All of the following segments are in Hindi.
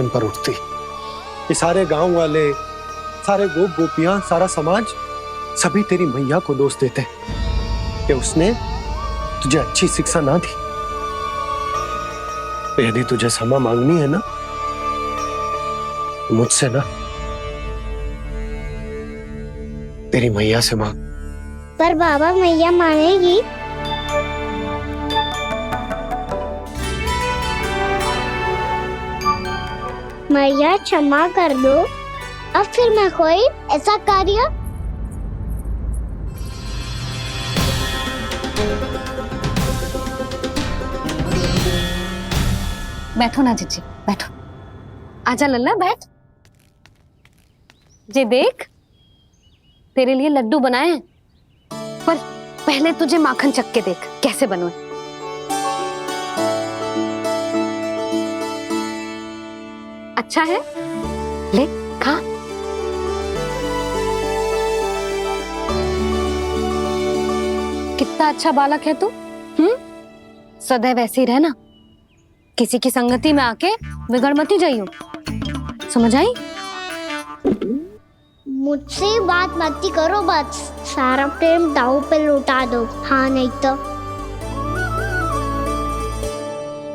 पर उठती। ये सारे गांव वाले, सारे गोप गोपियां, सारा समाज सभी तेरी मैया को दोष देते कि उसने तुझे अच्छी शिक्षा ना दी। तो यदि तुझे क्षमा मांगनी है ना, मुझसे ना, तेरी मैया से मांग। पर बाबा मैया मानेगी? मैया क्षमा कर दो, अब फिर मैं कोई ऐसा कार्य। बैठो ना जीजी, बैठो। आजा लल्ला, बैठ। जे देख, तेरे लिए लड्डू बनाए हैं, पर पहले तुझे माखन चख के देख कैसे बने। अच्छा है, ले खा। कितना अच्छा बालक है तू। सदैव ऐसे ही रहना, किसी की संगति में आके बिगड़ मत जाइयो, समझ आई? मुझसे बात मत करो, बस सारा प्रेम दाव पे लुटा दो। हाँ नहीं तो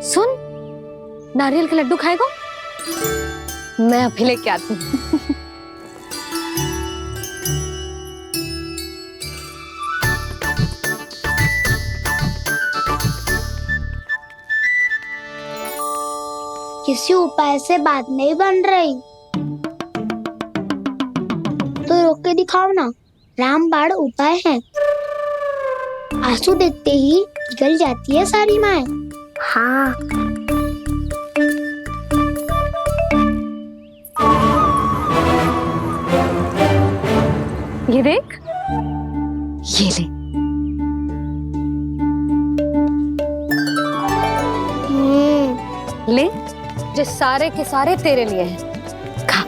सुन, नारियल के लड्डू खाएगा? मैं अभी लेके आती हूँ। किसी उपाय से बात नहीं बन रही तो रोक के दिखाओ ना। रामबाण उपाय है, आंसू देखते ही पिघल जाती है सारी माए। हाँ ये देख, ये ले। ले, जो सारे के सारे तेरे लिए हैं, खा।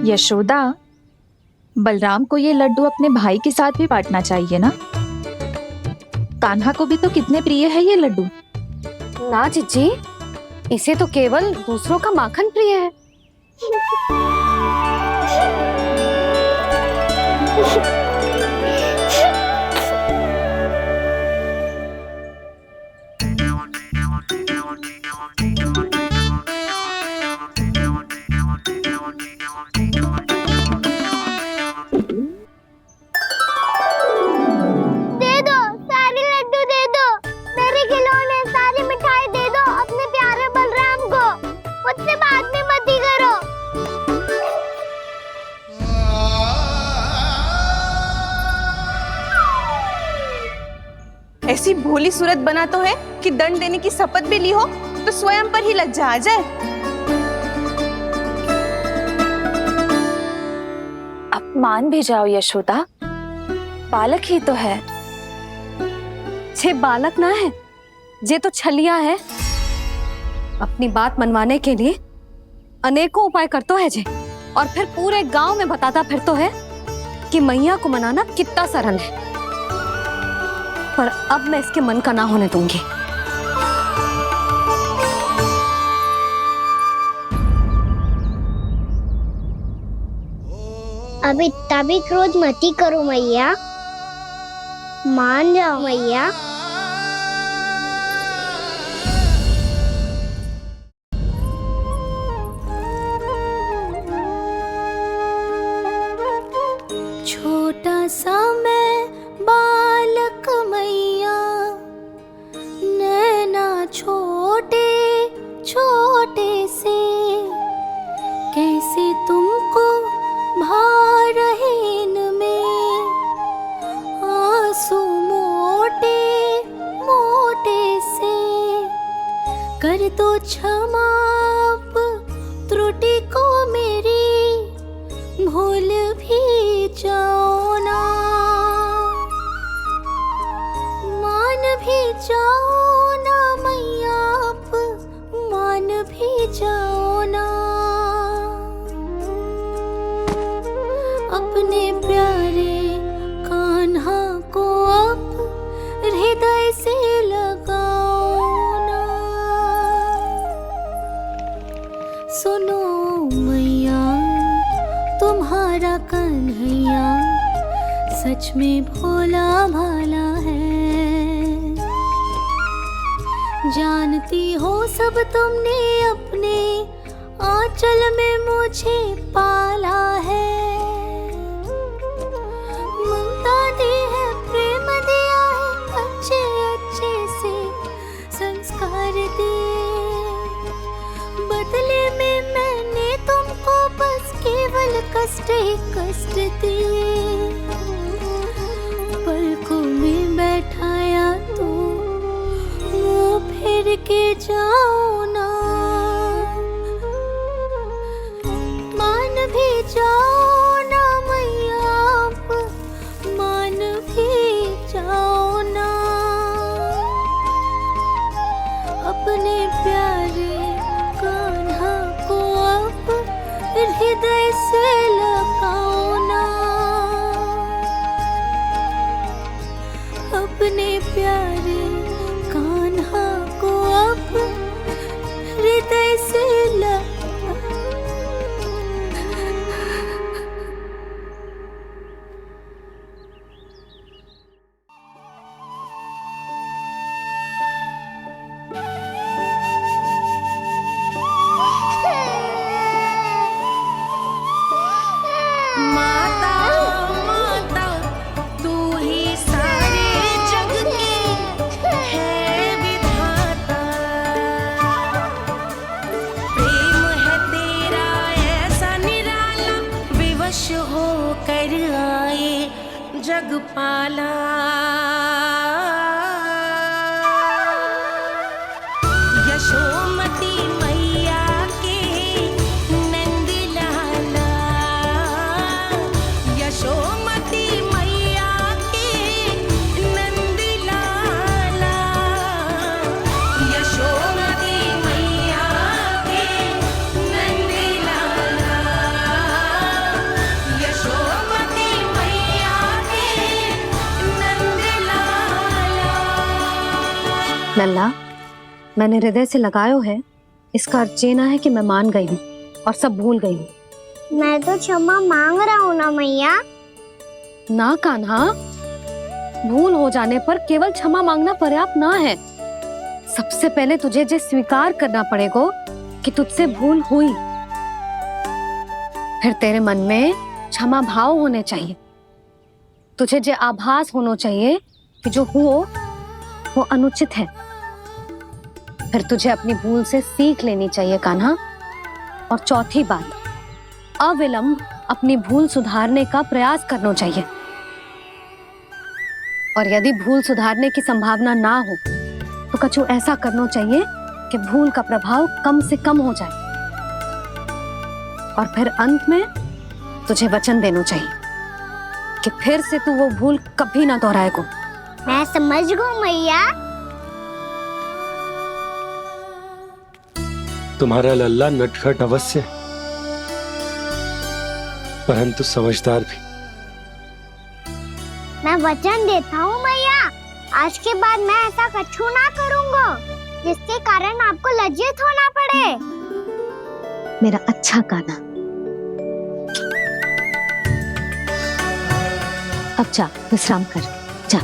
यशोदा, बलराम को ये लड्डू अपने भाई के साथ भी बांटना चाहिए ना। कान्हा को भी तो कितने प्रिय है ये लड्डू। ना जीजी, इसे तो केवल दूसरों का माखन प्रिय है। ऐसी भोली सूरत बना तो है कि दंड देने की शपथ भी ली हो तो स्वयं पर ही लज्जा आ जाए। अब मान भी जाओ यशोदा, बालक ही तो है। छे बालक ना है, जे तो छलिया है। अपनी बात मनवाने के लिए अनेकों उपाय करतो है जे, और फिर पूरे गांव में बताता फिरतो है कि मैया को मनाना कितना सरल है। पर अब मैं इसके मन का ना होने दूंगी। अब इतना भी क्रोध मती करो मैया, मान जाओ मैया। छोटा सा मैं बालक मैया, नैना छोटे छोटे से, कैसे तुमको भा रहे इनमें आंसू मोटे मोटे से। कर दो क्षमा त्रुटि को मेरी, भूल भी जाओ ना, मान भी जाओ ना मैया, आप मान भी जाओ ना। अपने प्यारे कान्हा को अब हृदय से लगाओ ना। सुनो मैया, तुम्हारा कन्हैया सच में भोला भाला है। जानती हो सब तुमने अपने आंचल में मुझे पाला है। ममता दी है, प्रेम दिया है, अच्छे अच्छे से संस्कार दिए। बदले में मैंने तुमको बस केवल कष्ट ही कष्ट दिए। पलकों में बैठाया तो मुंह फेर के जाओ ना, मान भी जाओ ना मैया, आप मान भी जाओ ना। अपने प्यारे कान्हा को अब हृदय से लगाओ ना, अपने प्यारे कान्हा को अब हृदय से लगाओ। माता माता तू ही सारे जग की है विधाता। प्रेम है तेरा ऐसा निराला, विवश हो कर आए जग पाला। यशोमती मैया के नंद लाला, यशोमती मैया के नंद लाला, यशोमती मैया के नंद लाला, यशोमती मैया के नंद लाला। लल्ला, मैंने हृदय से लगायो है, इसका अर्थ ये ना है कि मैं मान गई हूँ और सब भूल गई हूँ। मैं तो क्षमा मांग रहा हूँ ना मैया। ना कान्हा, भूल हो जाने पर केवल क्षमा मांगना पर्याप्त ना है। सबसे पहले तुझे ये स्वीकार करना पड़ेगा कि तुझसे भूल हुई। फिर तेरे मन में क्षमा भाव होने चाहिए। तुझे ये आभास होना चाहिए कि जो हुआ वो अनुचित है। फिर तुझे अपनी भूल से सीख लेनी चाहिए कान्हा। और चौथी बात, अविलंब अपनी भूल सुधारने का प्रयास करना चाहिए। और यदि भूल सुधारने की संभावना ना हो तो कछु ऐसा करना चाहिए कि भूल का प्रभाव कम से कम हो जाए। और फिर अंत में तुझे वचन देना चाहिए कि फिर से तू वो भूल कभी ना दोहराएगा। मैं समझ गई मैया। तुम्हारा लल्ला नटखट अवश्य, परंतु समझदार भी। मैं वचन देता हूँ मैया, आज के बाद मैं ऐसा कछु ना करूँगा जिसके कारण आपको लज्जित होना पड़े। मेरा अच्छा कान्हा, अब जा विश्राम कर, जा।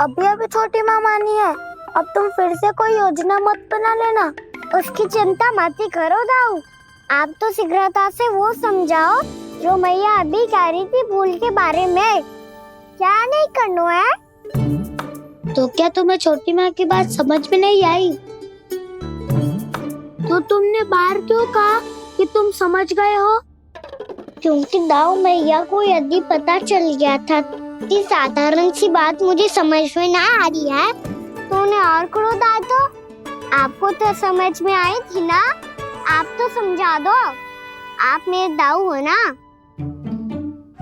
अभी अभी छोटी माँ मानी है, अब तुम फिर से कोई योजना मत बना लेना। उसकी चिंता मत ही करो दाऊ। आप तो शीघ्रता से वो समझाओ जो मैया अभी कह रही थी भूल के बारे में। क्या नहीं करना है? तो क्या तुम्हें छोटी माँ की बात समझ में नहीं आई? तो तुमने बाहर क्यों कहा कि तुम समझ गए हो? क्योंकि दाऊ मैया को यदि पता चल गया था कि साधारण सी बात मुझे समझ में ना आ रही है तो उन्हें और क्रोध आया। तो आपको तो समझ में आई थी ना, आप तो समझा दो। आप मेरे दाऊ हो ना।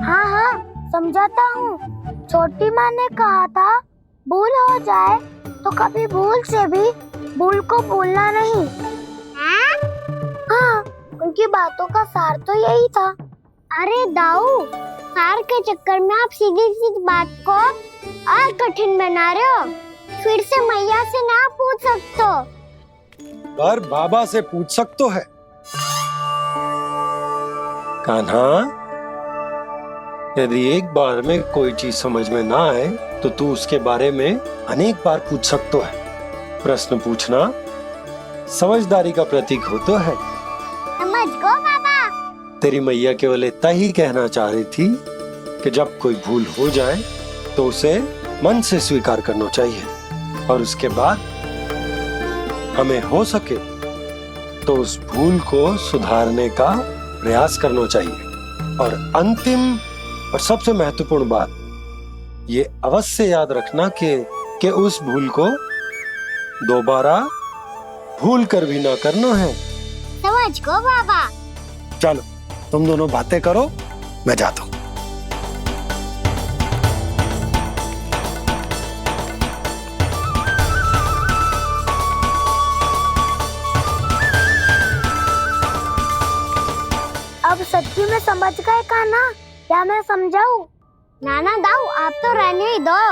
हाँ हाँ समझाता हूँ। छोटी माँ ने कहा था भूल हो जाए तो कभी भूल से भी भूल को भूलना नहीं। हाँ उनकी बातों का सार तो यही था। अरे दाऊ, सार के चक्कर में आप सीधी सीधी बात को और कठिन बना रहे हो। फिर से मैया से ना पूछ सकते हो। पर बाबा से पूछ सकते है। कान्हा, यदि एक बार में कोई चीज समझ में ना आए तो तू उसके बारे में अनेक बार पूछ सकते है। प्रश्न पूछना समझदारी का प्रतीक होता है। समझ गो बाबा। तेरी मैया केवल इतना ही कहना चाह रही थी कि जब कोई भूल हो जाए तो उसे मन से स्वीकार करना चाहिए और उसके बाद हमें हो सके तो उस भूल को सुधारने का प्रयास करना चाहिए। और अंतिम और सबसे महत्वपूर्ण बात ये अवश्य याद रखना कि उस भूल को दोबारा भूल कर भी ना करना है। समझ गो बाबा। चलो तुम दोनों बातें करो, मैं जाता हूँ। अब सच्ची में समझ गए कान्हा, क्या मैं समझाऊं? नाना दाऊ, आप तो रहने ही दो।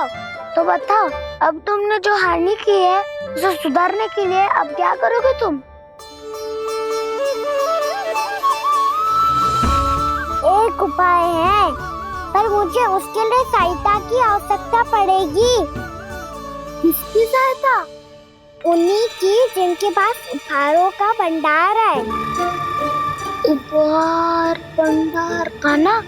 तो बताओ, अब तुमने जो हानि की है उसे सुधारने के लिए अब क्या करोगे तुम? एक उपाय है, पर मुझे उसके लिए सहायता की आवश्यकता पड़ेगी। किसकी सहायता? उन्हीं की जिनके पास उपहारों का भंडार है। उपहार भंडार का ना?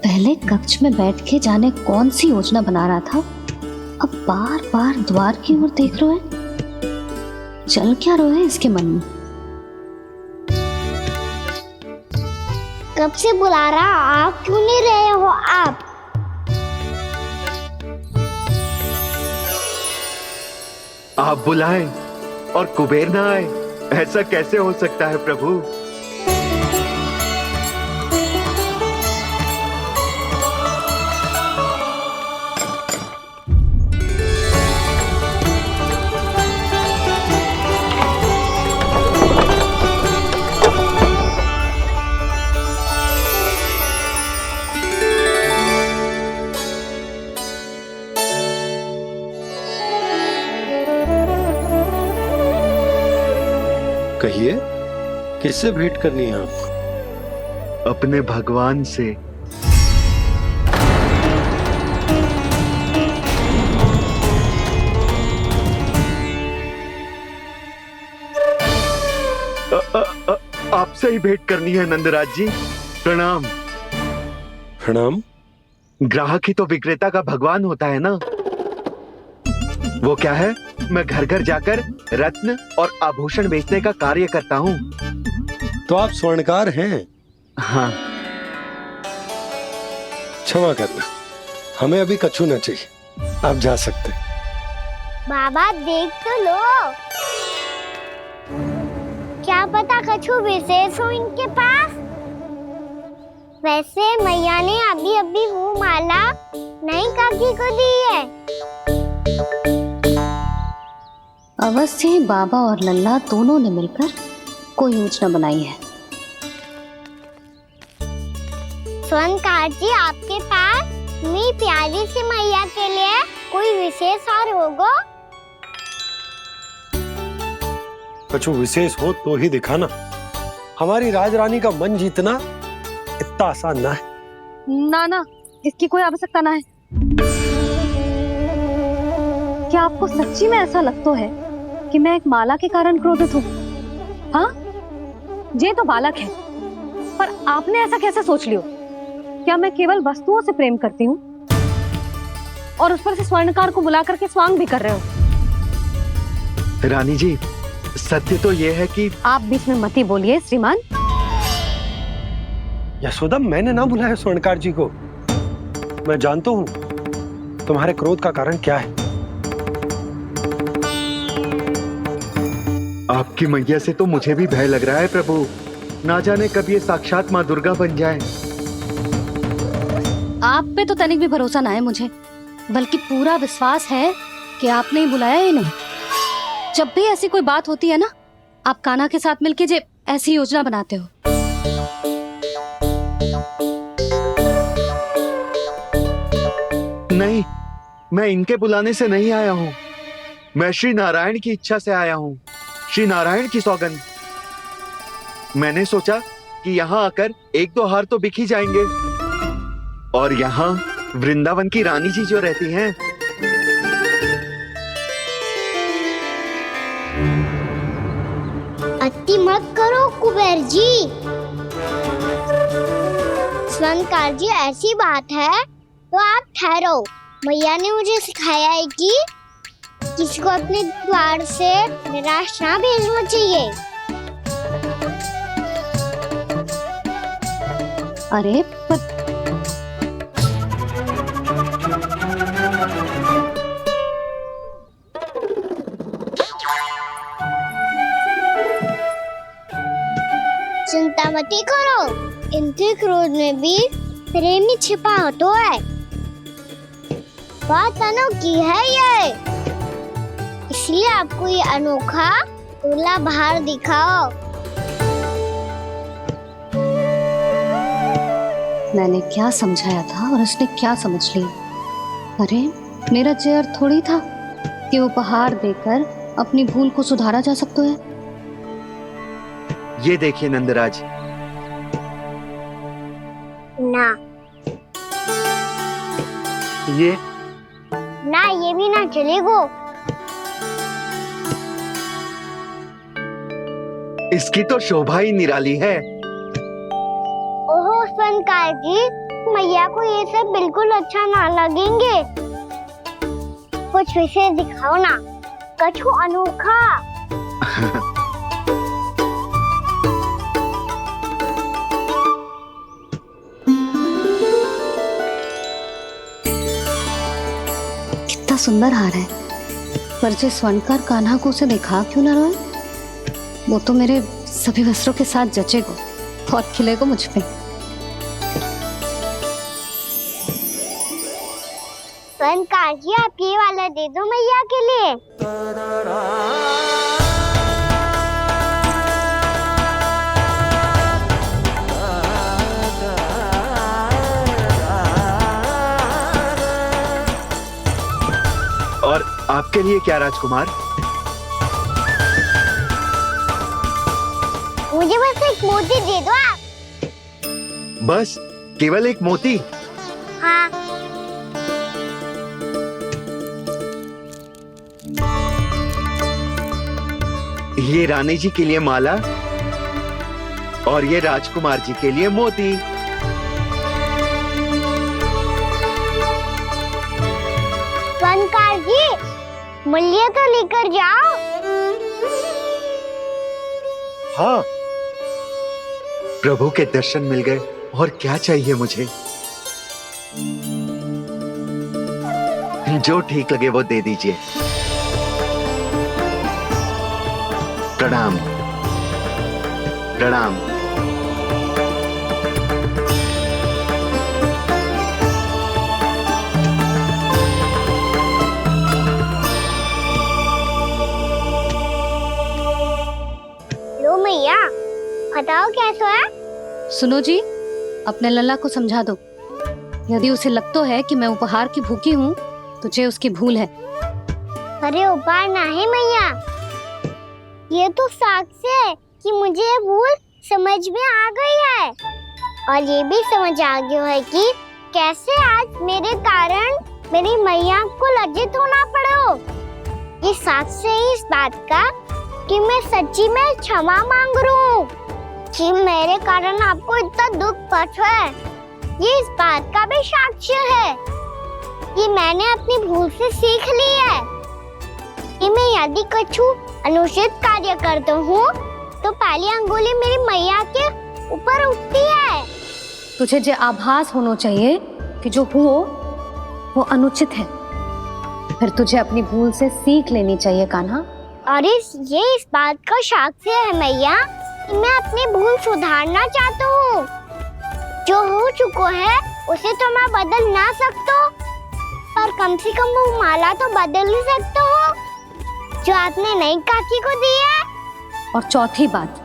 पहले कक्ष में बैठ के जाने कौन सी योजना बना रहा था, अब बार बार द्वार की ओर देख रहे हैं। चल क्या रहे हैं इसके मन में? कब से बुला रहा, आप क्यों नहीं रहे हो? आप बुलाएं और कुबेर ना आए, ऐसा कैसे हो सकता है प्रभु? कहिए, किससे भेंट करनी है आपको? अपने भगवान से। आपसे ही भेंट करनी है नंदराज जी। प्रणाम। प्रणाम। ग्राहक ही तो विक्रेता का भगवान होता है ना। वो क्या है, मैं घर घर जाकर रत्न और आभूषण बेचने का कार्य करता हूँ। तो आप स्वर्णकार हैं? हाँ। क्षमा करना, हमें अभी कछु न चाहिए, आप जा सकते हैं। बाबा देख तो लो, क्या पता कछु विशेष हो इनके पास। वैसे मैया ने अभी अभी वो माला नई काकी को दी है। अवश्य ही बाबा और लल्ला दोनों ने मिलकर कोई योजना बनाई है। स्वर्णकार जी, आपके पास मेरी प्यारी सी मैया के लिए कोई विशेष और होगा? कछु विशेष हो तो ही दिखाना। हमारी राजरानी का मन जीतना इतना आसान ना है। ना, इसकी कोई आवश्यकता ना है। क्या आपको सच्ची में ऐसा लगता है कि मैं एक माला के कारण क्रोधित हूँ? हाँ, ये तो बालक है, पर आपने ऐसा कैसे सोच लियो? क्या मैं केवल वस्तुओं से प्रेम करती हूँ और उस पर से स्वर्णकार को बुला करके स्वांग भी कर रहे हो? रानी जी, सत्य तो ये है कि आप बीच में मत ही बोलिए श्रीमान। यशोदा, मैंने ना बुलाया स्वर्णकार जी को। मैं जानता हूँ तुम्हारे क्रोध का कारण क्या है। आपकी मैया से तो मुझे भी भय लग रहा है प्रभु। ना जाने कब ये साक्षात माँ दुर्गा बन जाए। आप पे तो तनिक भी भरोसा ना है मुझे, बल्कि पूरा विश्वास है कि आपने ही बुलाया ही नहीं। जब भी ऐसी कोई बात होती है ना, आप कान्हा के साथ मिलके जे ऐसी योजना बनाते हो। नहीं, मैं इनके बुलाने से नहीं आया हूँ। मैं श्री नारायण की इच्छा से आया हूँ, श्री नारायण की सौगंध। मैंने सोचा कि यहाँ आकर एक दो हार तो बिक ही जाएंगे। और यहाँ वृंदावन की रानी जी जो रहती हैं, अति मत करो कुबेर जी। स्वर्णकार जी, ऐसी बात है तो आप ठहरो। मैया ने मुझे सिखाया है कि किसी को अपने द्वार से निराश ना भेजना चाहिए। अरे पर चिंता मत करो, इनके क्रोध में भी प्रेम ही छिपा तो है। बात अनोखी है ये, इसलिए आपको ये अनोखा दूल्हा बाहर दिखाओ। मैंने क्या समझाया था और उसने क्या समझ लिया। अरे मेरा चेयर थोड़ी था कि उपहार देकर अपनी भूल को सुधारा जा सकता है। ये देखिए नंदराज। ना ये ना, ये भी ना चलेगो। इसकी तो शोभा ही निराली है। ओहो स्वर्णकार जी, मैया को ये सब बिल्कुल अच्छा ना लगेंगे। कुछ विशेष दिखाओ ना, कछु अनोखा। कितना सुंदर हार है, पर जे स्वर्णकार कान्हा को उसे दिखा क्यों ना रोए। वो तो मेरे सभी वस्त्रों के साथ जचेगा और खिलेगा मुझ पे। स्वर्णकार जी, आप ये वाला दे दो मैया के लिए। और आपके लिए क्या राजकुमार? मुझे बस एक मोती दे दो आप। बस केवल एक मोती? हाँ। ये रानी जी के लिए माला और ये राजकुमार जी के लिए मोती। स्वर्णकार जी, मूल्य तो लेकर जाओ। हाँ, प्रभु के दर्शन मिल गए, और क्या चाहिए मुझे। जो ठीक लगे वो दे दीजिए। प्रणाम प्रणाम। लो मैया, बताओ कैसा है। सुनो जी, अपने लल्ला को समझा दो। यदि उसे लगता है कि मैं उपहार की भूखी हूँ तो जे उसकी भूल है। अरे उपहार ना है मैया, ये तो साक्ष्य है कि मुझे ये भूल समझ में आ गई है, और ये भी समझ आ गया है कि कैसे आज मेरे कारण मेरी मैया को लज्जित होना पड़ो। ये साक्ष्य है इस बात का कि मैं सच्ची में क्षमा मांग रहा हूँ कि मेरे कारण आपको इतना दुख पहुंचा है। ये इस बात का भी साक्ष्य है कि मैंने अपनी भूल से सीख ली है कि मैं यदि कछु अनुचित कार्य करता हूँ तो पहली अंगुली मेरी मैया के ऊपर उठती है। तुझे जो आभास होना चाहिए कि जो हुओ वो अनुचित है, फिर तुझे अपनी भूल से सीख लेनी चाहिए कान्हा। और ये इस बात का साक्ष्य है मैया कि मैं अपनी भूल सुधारना चाहता हूँ। जो हो चुका है उसे तो मैं बदल ना सकता, पर कम से कम वो माला तो बदल ही सकता हूँ जो आपने नई काकी को दी है। और चौथी बात,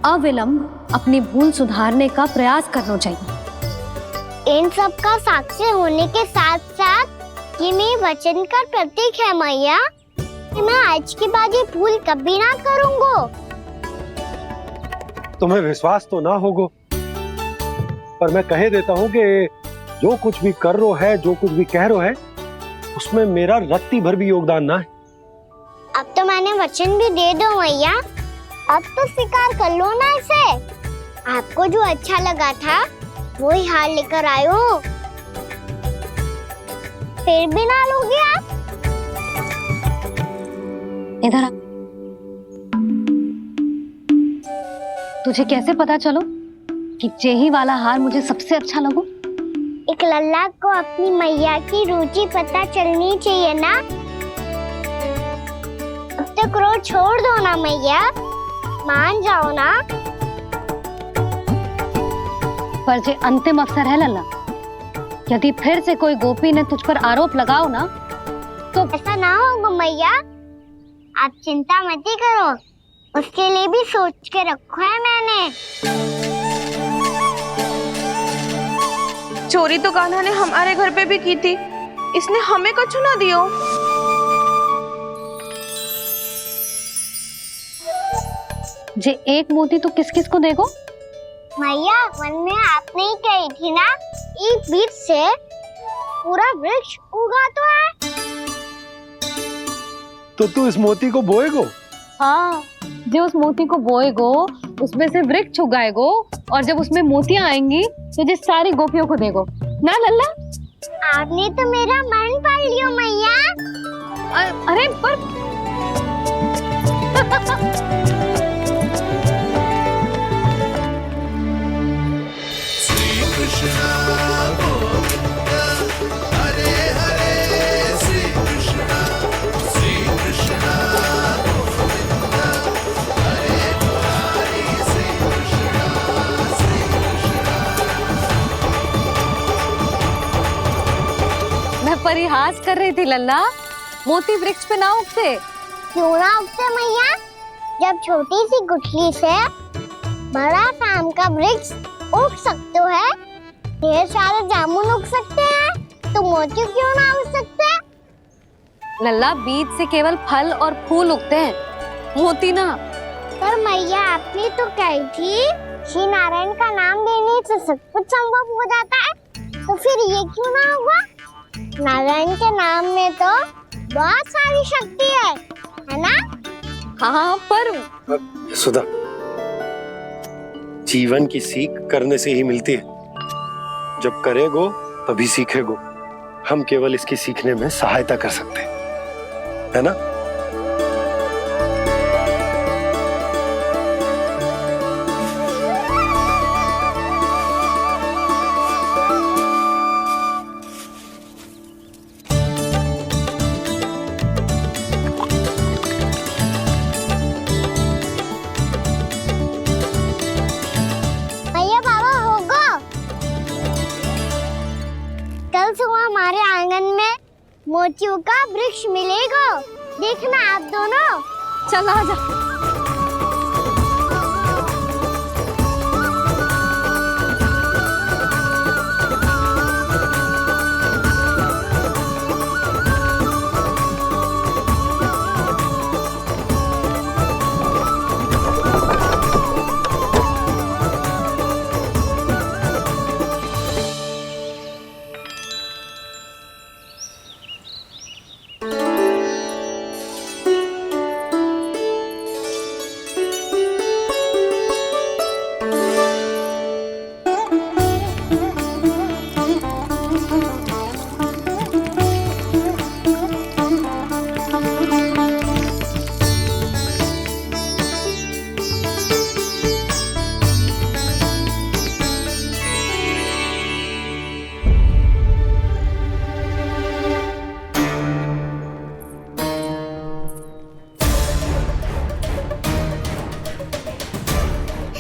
अविलंब अपनी भूल सुधारने का प्रयास करना चाहिए। इन सब का साक्षी होने के साथ साथ ये मेरे वचन का प्रतीक है मैया कि मैं आज के बाद ये भूल कभी ना करूँगा। तुम्हें विश्वास तो ना होगा, पर मैं कह देता हूँ कि जो कुछ भी कर रो है, जो कुछ भी कह रो है, उसमें मेरा रत्ती भर भी योगदान ना है। अब तो मैंने वचन भी दे दो मैया, अब तो स्वीकार कर लो ना इसे। आपको जो अच्छा लगा था वो ही हार लेकर आयो, फिर भी ना लोगे आप? इधर आ। तुझे कैसे पता चलो कि जेही वाला हार मुझे सबसे अच्छा लगो? एक लल्ला को अपनी मैया की रुचि पता चलनी चाहिए ना। अब तक क्रोध छोड़ दो ना मैया, मान जाओ ना। पर जे अंतिम अवसर है लल्ला, यदि फिर से कोई गोपी ने तुझ पर आरोप लगाओ ना तो ऐसा ना होगा मैया, आप चिंता मत ही करो, उसके लिए भी सोच के रखा है मैंने। चोरी तो कान्हा ने हमारे घर पे भी की थी, इसने हमें कछु ना दियो। जे एक मोती तो किस किस को देगो? मैया मन में आपने ही कही थी ना, एक बीज से पूरा वृक्ष उगा तो है। तो तू इस मोती को बोएगो? हाँ, जो उस मोती को बोएगो उसमें से वृक्ष उगाएगो, और जब उसमें मोतियां आएंगी तो जिस सारी गोपियों को देगो ना लल्ला। आपने तो मेरा मन पढ़ लियो मैया। अरे पर मैं परिहास कर रही थी लल्ला, मोती वृक्ष पे ना उगते। क्यों ना उगते मैया? जब छोटी सी गुठली से बड़ा आम का वृक्ष उग सकते है, ढेर सारे जामुन उग सकते हैं, तो मोती क्यों ना उग सकते? लल्ला, बीज से केवल फल और फूल उगते हैं, मोती ना। पर मैया आपने तो कही थी श्री नारायण का नाम लेने से सब कुछ संभव हो जाता है, तो फिर ये क्यों ना होगा? नारायण के नाम में तो बहुत सारी शक्ति है ना? हाँ, पर सुधा, जीवन की सीख करने से ही मिलती है। जब करेगो तभी सीखेगो। हम केवल इसकी सीखने में सहायता कर सकते हैं, है ना? भैया बाबा होगो, कल सुबह हमारे आंगन में मोतियों का वृक्ष मिलेगा, देखना आप दोनों। चल आ जा।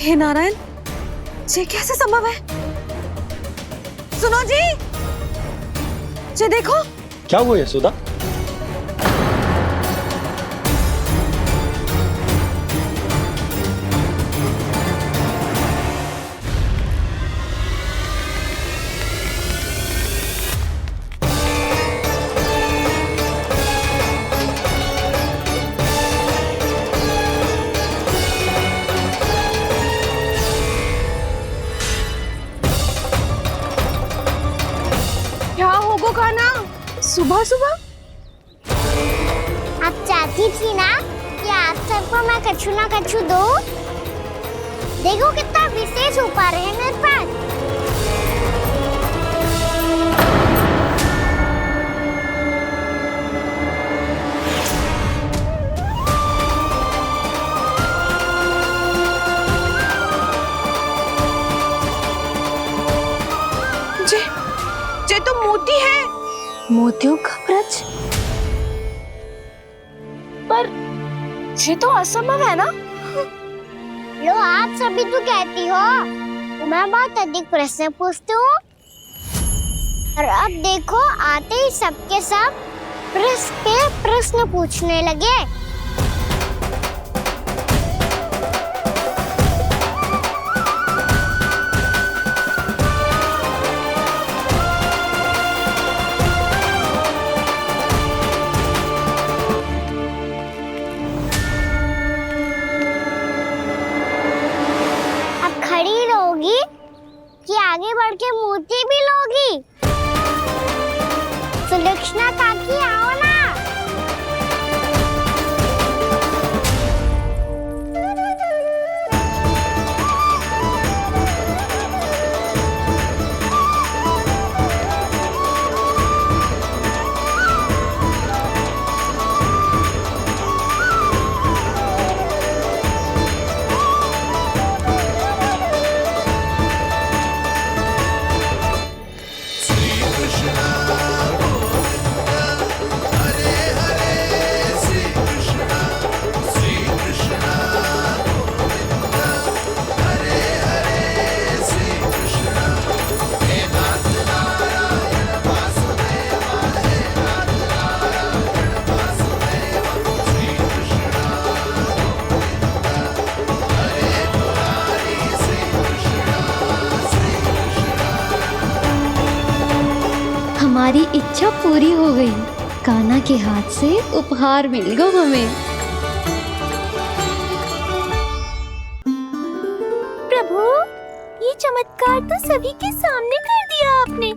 हे नारायण, ये कैसे संभव है? सुनो जी, ये देखो। क्या हुआ यशोदा? क्या होगो कान्हा सुबह सुबह? आप चाहती थी ना कि आज सबको मैं कछु ना कछु दो। देखो कितना विशेष उपहार है मेरे पास। ये तो मोती है। मोतियों का ब्रज? पर ये तो असंभव है ना। लो आप सभी तो कहती हो मैं बहुत अधिक प्रश्न पूछती हूँ, और अब देखो आते ही सबके सब प्रश्न पे प्रश्न पूछने लगे। खड़ी रहोगी कि आगे बढ़ के मोती भी लोगी? सुलक्षणा काकी आओ ना। हमारी इच्छा पूरी हो गई। कान्हा के हाथ से उपहार मिल गया हमें। प्रभु, ये चमत्कार तो सभी के सामने कर दिया आपने।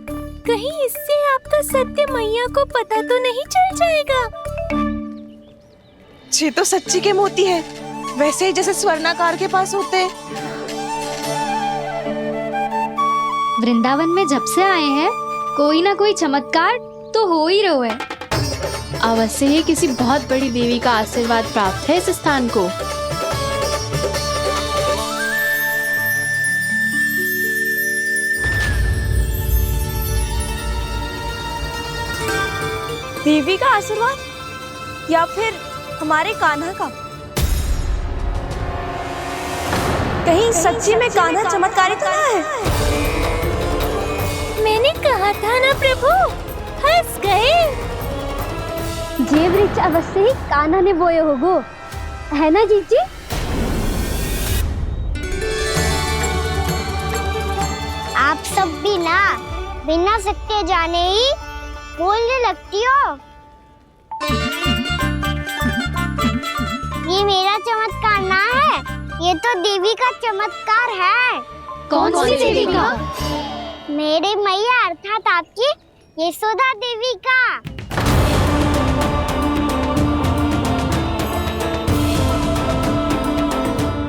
कहीं इससे आपका सत्य मैया को पता तो नहीं चल जाएगा? ये तो सच्ची के मोती है, वैसे ही जैसे स्वर्णाकार के पास होते हैं। वृंदावन में जब से आए हैं कोई ना कोई चमत्कार तो हो ही रहा है। अवश्य ही किसी बहुत बड़ी देवी का आशीर्वाद प्राप्त है इस स्थान को। देवी का आशीर्वाद या फिर हमारे कान्हा का? कहीं सच्ची में कान्हा चमत्कारी तो ना है? मैंने कहा था ना प्रभु, फंस गए। ये वृक्ष अवश्य ही कान्हा ने बोए होगो, है ना जीजी? आप सब भी ना बिना सत्य जाने ही बोलने लगती हो। ये मेरा चमत्कार ना है, ये तो देवी का चमत्कार है। कौन सी देवी का? मेरे मैया अर्थात आपकी यशोदा देवी का।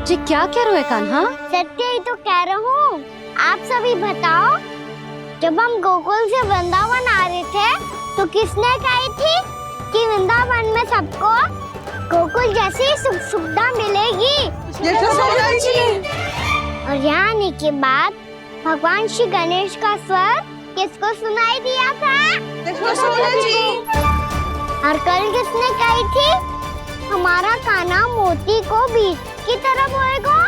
जी क्या कह रहे हो कान्हा? सत्य ही तो कह रहा हूँ। आप सभी बताओ, जब हम गोकुल से वृंदावन आ रहे थे तो किसने कही थी कि वृंदावन में सबको गोकुल जैसी सुख सुविधा मिलेगी? और यहाँ आने के बाद भगवान श्री गणेश का स्वर किसको सुनाई दिया था? और कल किसने कही थी हमारा कान्हा मोती को बीज की तरफ होएगा?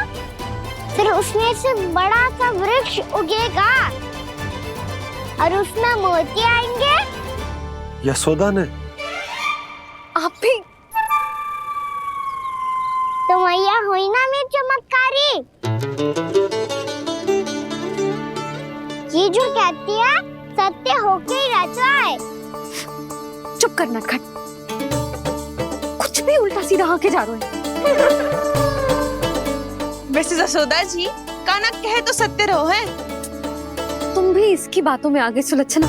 फिर उसमें से बड़ा सा वृक्ष उगेगा और उसमें मोती आएंगे। यशोदा ने? आप भी? तो मैया हुई ना मेरी चमत्कारी। ये जो कहती है सत्य होके ही रहता है। चुप कर नटखट, कुछ भी उल्टा सीधा आके जा रहे हैं। वैसे जसोदा जी, कान्हा कहे तो सत्य रहो है। तुम भी इसकी बातों में आगे सुलझना।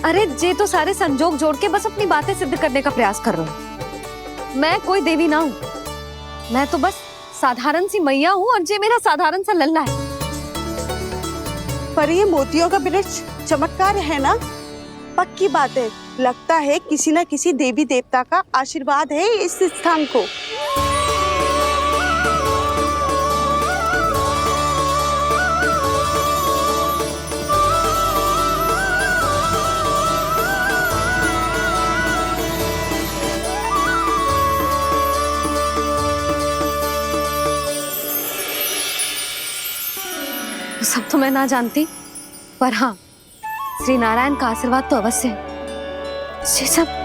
अरे जे तो सारे संजोग जोड़ के बस अपनी बातें सिद्ध करने का प्रयास कर रहे हो। मैं कोई देवी ना हूँ, मैं तो बस साधारण सी मैया हूँ और जे मेरा साधारण सा लल्ला है। पर ये मोतियों का वृक्ष चमत्कार है ना? पक्की बात है, लगता है किसी न किसी देवी देवता का आशीर्वाद है इस स्थान को। सब तो मैं ना जानती, पर हाँ, श्री नारायण का आशीर्वाद तो अवश्य है। ये सब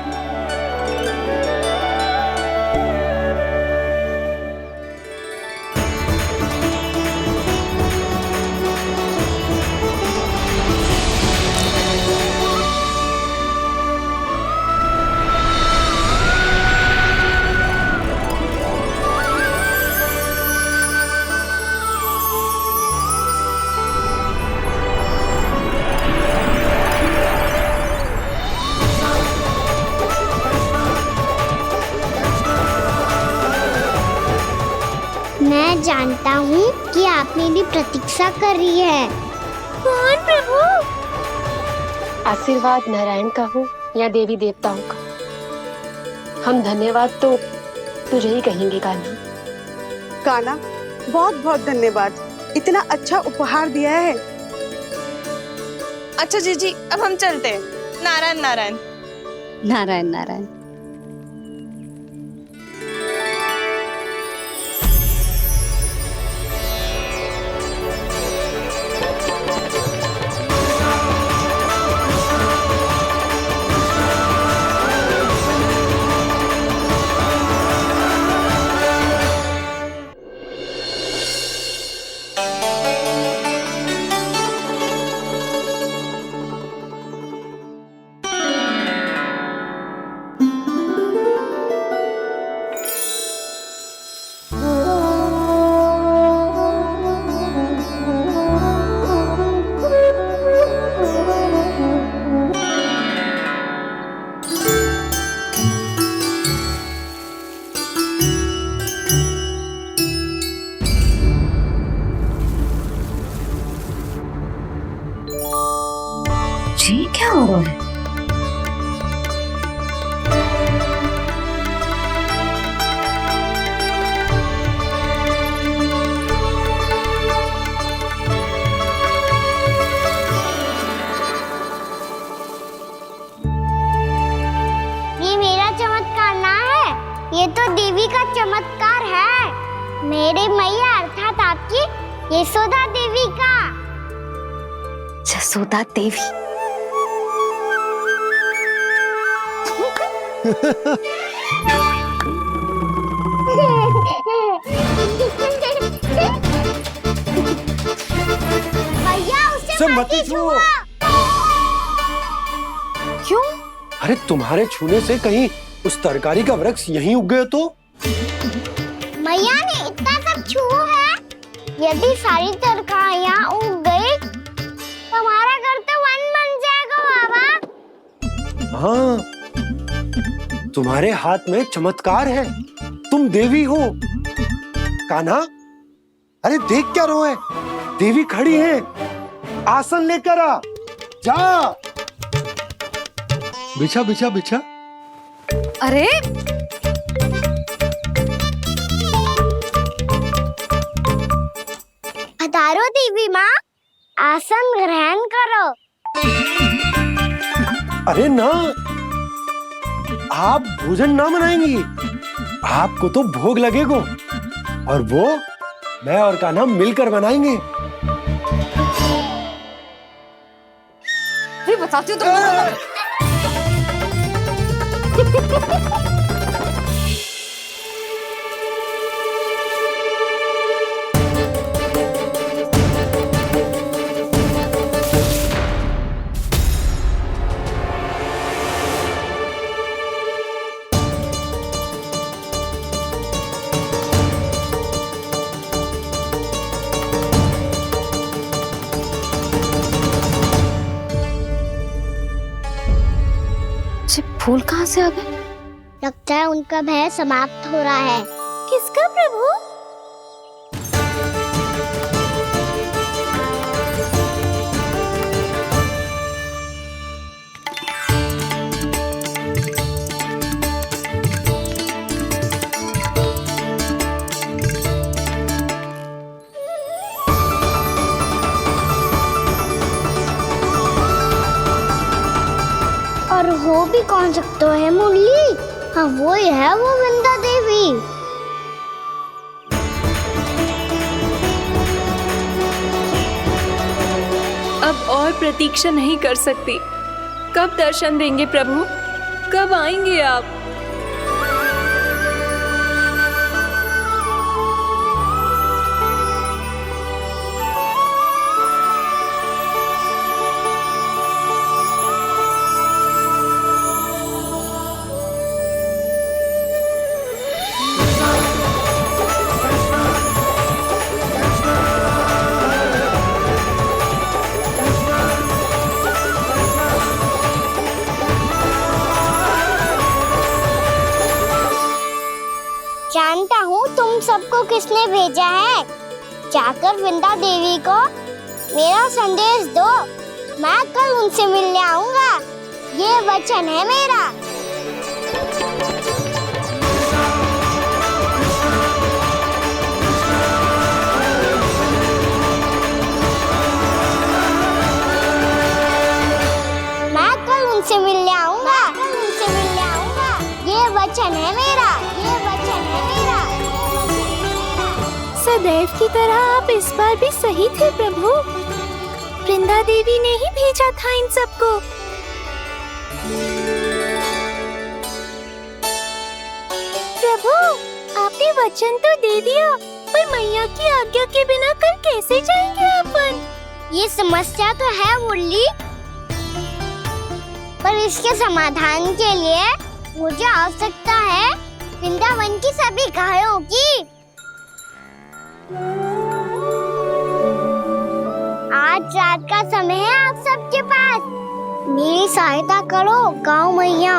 मैं जानता हूँ कि आप मेरी प्रतीक्षा कर रही है। कौन प्रभु? आशीर्वाद नारायण का हो या देवी देवताओं का, हम धन्यवाद तो तुझे ही कहेंगे कान्हा। कान्हा, बहुत बहुत धन्यवाद, इतना अच्छा उपहार दिया है। अच्छा जीजी, अब हम चलते हैं। नारायण नारायण। नारायण नारायण। जी क्या हो रहा है? ये मेरा चमत्कार ना है, ये तो देवी का चमत्कार है। मेरे मैया अर्थात आपकी यशोदा देवी का। जसोदा देवी? भैया उसे मत छुओ। क्यों? अरे तुम्हारे छूने से कहीं उस तरकारी का वृक्ष यहीं उग गए तो? मैया ने इतना सब छुआ है, यदि सारी तरकारियां उग गई तो हमारा घर तो वन बन जाएगा बाबा। हाँ, तुम्हारे हाथ में चमत्कार है, तुम देवी हो। कान्हा, अरे देख क्या रो है, देवी खड़ी है, आसन लेकर आ, जा। बिछा बिछा बिछा। अरे पधारो देवी माँ, आसन ग्रहण करो। अरे ना, आप भोजन ना मनाएंगी, आपको तो भोग लगेगा और वो मैं और कान्हा मिलकर बनाएंगे। फिर बताती हूँ तुमको। फूल कहाँ से आ गए? लगता है उनका भय समाप्त हो रहा है। किसका प्रभु? और हो भी कौन सकता है मुरली? हाँ वो ही है, वो वृंदा देवी। अब और प्रतीक्षा नहीं कर सकती। कब दर्शन देंगे प्रभु? कब आएंगे आप? जानता हूँ तुम सबको किसने भेजा है। जाकर वृंदा देवी को मेरा संदेश दो। मैं कल उनसे मिलने आऊंगा, ये वचन है मेरा। मैं कल उनसे मिलने आऊंगा, ये वचन है मेरा, ये वचन है मेरा। सदैव की तरह आप इस बार भी सही थे प्रभु। वृंदा देवी ने ही भेजा था इन सबको। प्रभु, आपने वचन तो दे दिया, पर मैया की आज्ञा के बिना कल कैसे जाएंगे अपन? ये समस्या तो है मुरली, पर इसके समाधान के लिए मुझे आवश्यकता है वृंदावन की सभी गायों की। आज रात का समय है आप सबके पास। मेरी सहायता करो गाँव मैया।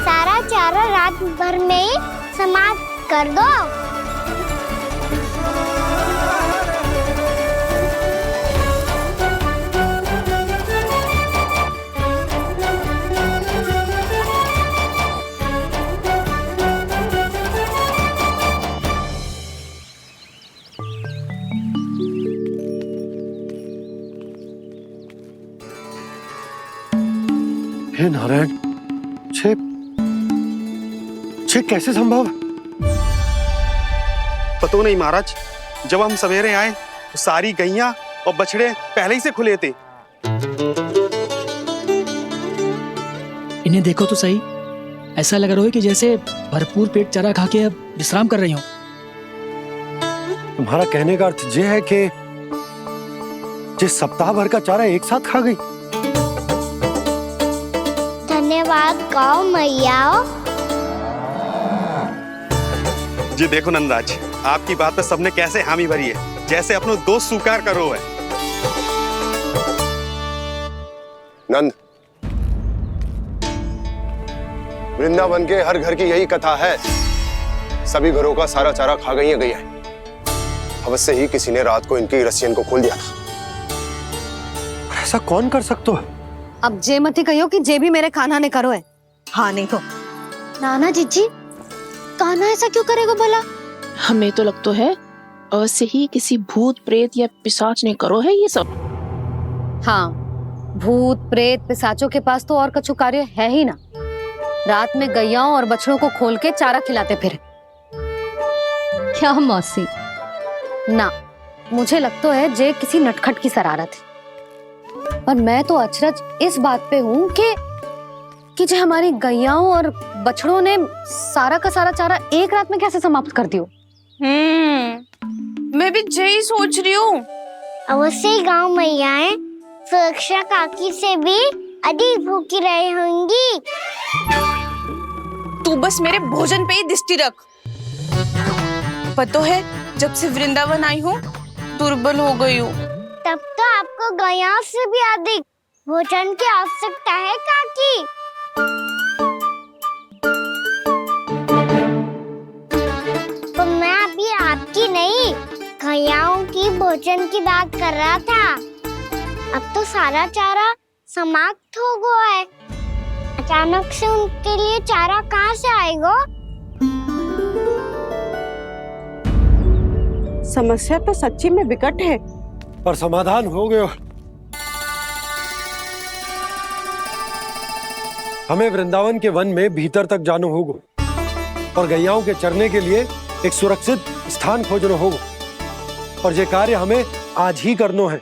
सारा चारा रात भर में ही समाप्त कर दो। हे नारायण, छे कैसे संभव? पता नहीं महाराज, जब हम सवेरे आए तो सारी गैया और बछड़े पहले ही से खुले थे। इन्हें देखो तो सही, ऐसा लग रहा है कि जैसे भरपूर पेट चारा खा के अब विश्राम कर रही हो। तुम्हारा कहने का अर्थ ये है कि जिस सप्ताह भर का चारा एक साथ खा गई। धन्यवाद गाँव मैया। जी देखो नंदराज, आपकी बात पे सबने कैसे हामी भरी है, जैसे अपनो दोस्त स्वीकार करो है। नंद, वृंदावन के हर घर की यही कथा है। सभी घरों का सारा चारा खा गई है गैया। अवश्य ही किसी ने रात को इनकी रस्सियन को खोल दिया था। ऐसा कौन कर सकता है? अब जे मती कहियो कि जे भी मेरे कान्हा ने करो है। हाँ नहीं तो नाना जीजी, कान्हा ऐसा क्यों करेगा भला? हमें तो लगता है अवश्य ही किसी भूत प्रेत या पिशाच ने करो है ये सब। हाँ, भूत प्रेत पिशाचों के पास तो और कछु कार्य है ही ना। रात में गैयाओं और बछड़ों को खोल के चारा खिलाते फिर। क्या मौसी? ना, मुझे लगता है जे किसी नटखट की शरारत है। पर मैं तो अचरज इस बात पे हूँ कि जो हमारी गैयाओं और बछड़ों ने सारा का सारा चारा एक रात में कैसे समाप्त कर दियो। मैं भी यही सोच रही हूँ। अवश्य गांव मैयाएं सुरक्षा काकी से भी अधिक भूखी रही होंगी। तू बस मेरे भोजन पे ही दृष्टि रख। पता है जब से वृंदावन आई हूँ दुर्बल हो गई हूँ। तब तो आपको गैया से भी अधिक भोजन की आवश्यकता है काकी। तो मैं अभी आपकी नहीं गैयाओं की भोजन की बात कर रहा था। अब तो सारा चारा समाप्त हो गया है। अचानक से उनके लिए चारा कहाँ से आएगा? समस्या तो सच्ची में विकट है, पर समाधान हो गया। हमें वृंदावन के वन में भीतर तक जाना होगा और गैयाओं के चरने के लिए एक सुरक्षित स्थान खोजना होगा, और ये कार्य हमें आज ही करना है।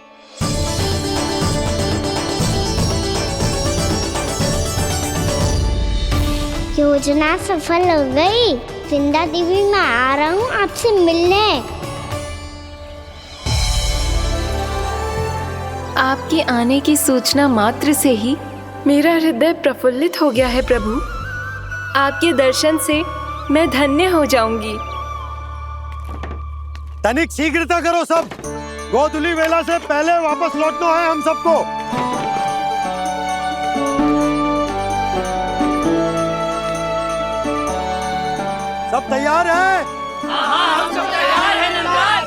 योजना सफल हो गई। वृंदा देवी, मैं आ रहा हूँ आपसे मिलने। आपके आने की सूचना मात्र से ही मेरा हृदय प्रफुल्लित हो गया है प्रभु। आपके दर्शन से मैं धन्य हो जाऊंगी। तनिक शीघ्रता करो सब। गोधुली वेला से पहले वापस लौटना है हम सबको। सब तैयार है? हाँ, हम सब तैयार हैं नंदलाल।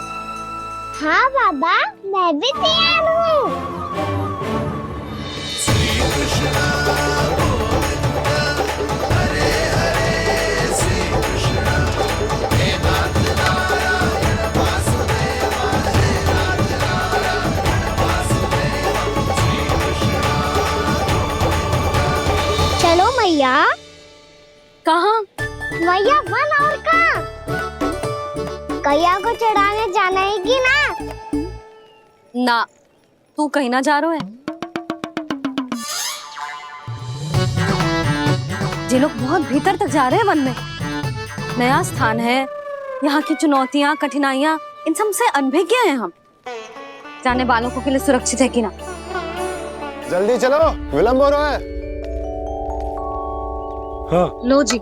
हाँ बाबा, मैं भी तैयार हूँ। चलो मैया। कहाँ? मैया वन और कहाँ? गैया को चढ़ाने जाना है कि ना? ना, तू कहीं ना जा रहा है। ये लोग बहुत भीतर तक जा रहे हैं वन में। नया स्थान है, यहाँ की चुनौतियाँ कठिनाइयाँ इन सब से अनभिज्ञ हैं हम। जाने बालकों के लिए सुरक्षित है कि ना? जल्दी चलो, विलंब हो रहा है। हाँ। लो जी।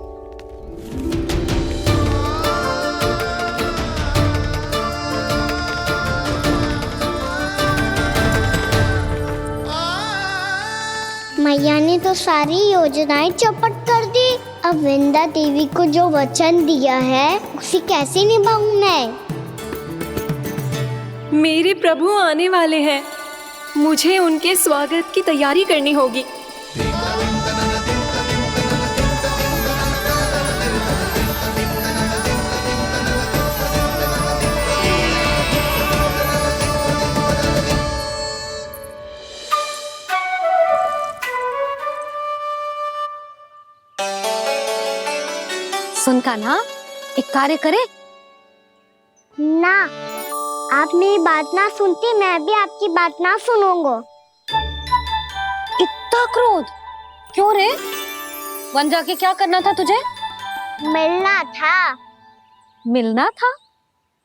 मैया ने तो सारी योजनाएं चौपट कर दी। अब वृंदा देवी को जो वचन दिया है उसे कैसे निभाऊं मैं? मेरे प्रभु आने वाले हैं, मुझे उनके स्वागत की तैयारी करनी होगी। सुन कान्हा, एक कार्य करे ना। आप मेरी बात ना सुनती, मैं भी आपकी बात ना सुनूंगा। इतना क्रोध क्यों रे? वन जाके क्या करना था तुझे? मिलना था। मिलना था?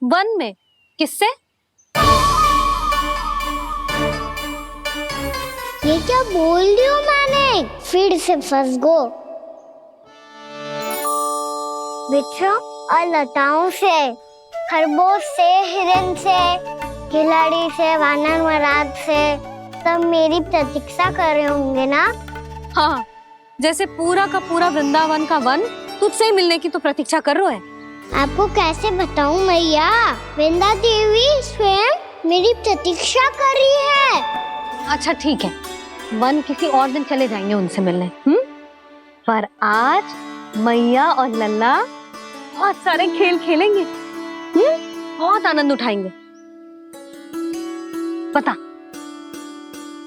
वन में किससे? ये क्या बोल रही हूँ मैंने? फिर से फंस गो। वृक्षों और लताओं से, खरगोश से, हिरन से, खिलाड़ी से, वानर महाराज से, सब मेरी प्रतीक्षा कर रहे होंगे ना? हाँ, जैसे पूरा का पूरा वृंदावन का वन तुझसे ही मिलने की तो प्रतीक्षा कर रहा है। आपको कैसे बताऊं मैया? वृंदा देवी स्वयं मेरी प्रतीक्षा कर रही है। अच्छा ठीक है, वन किसी और दिन चले जाएंगे उनसे मिलने। पर आज मैया और लल्ला बहुत सारे खेल खेलेंगे। बहुत आनंद उठाएंगे। पता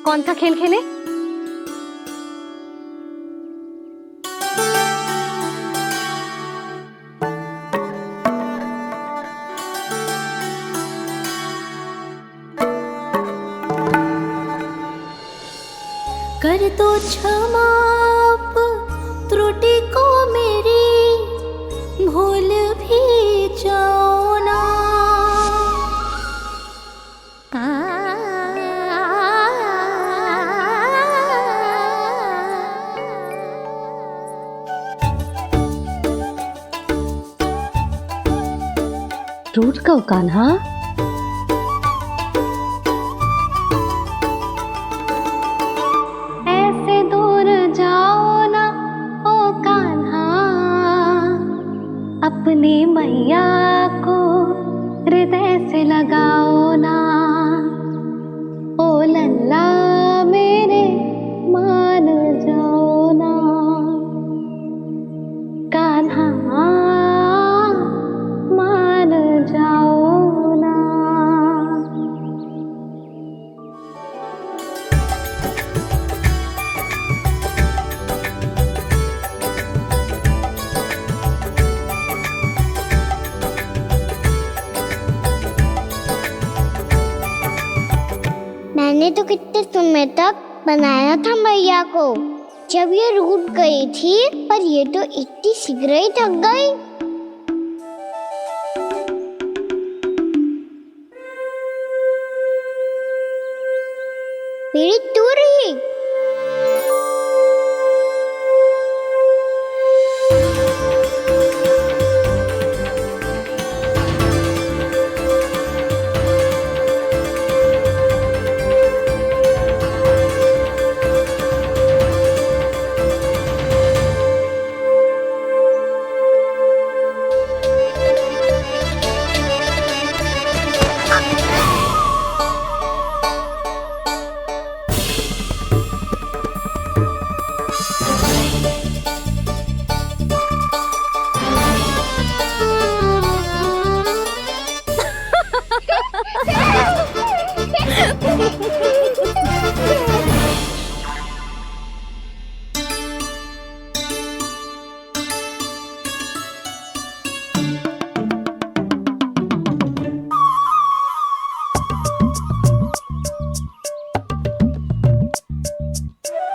कौन सा खेल खेले? दो क्षमा त्रुटि को मेरी, भूल भी जाओ ना। रूठ का कान्हा, ऐसे दूर जाओ ना ओ कान्हा, अपनी मैया को हृदय से लगाओ ना। ओ लल्ला मेरे मान जाओ ना, कान्हा मान जाओ ना। मैंने तो कितने समय तक बनाया था मैया को, जब ये रूठ गई थी, पर ये तो इतनी शीघ्र ही थक गई। मेरी तू रही।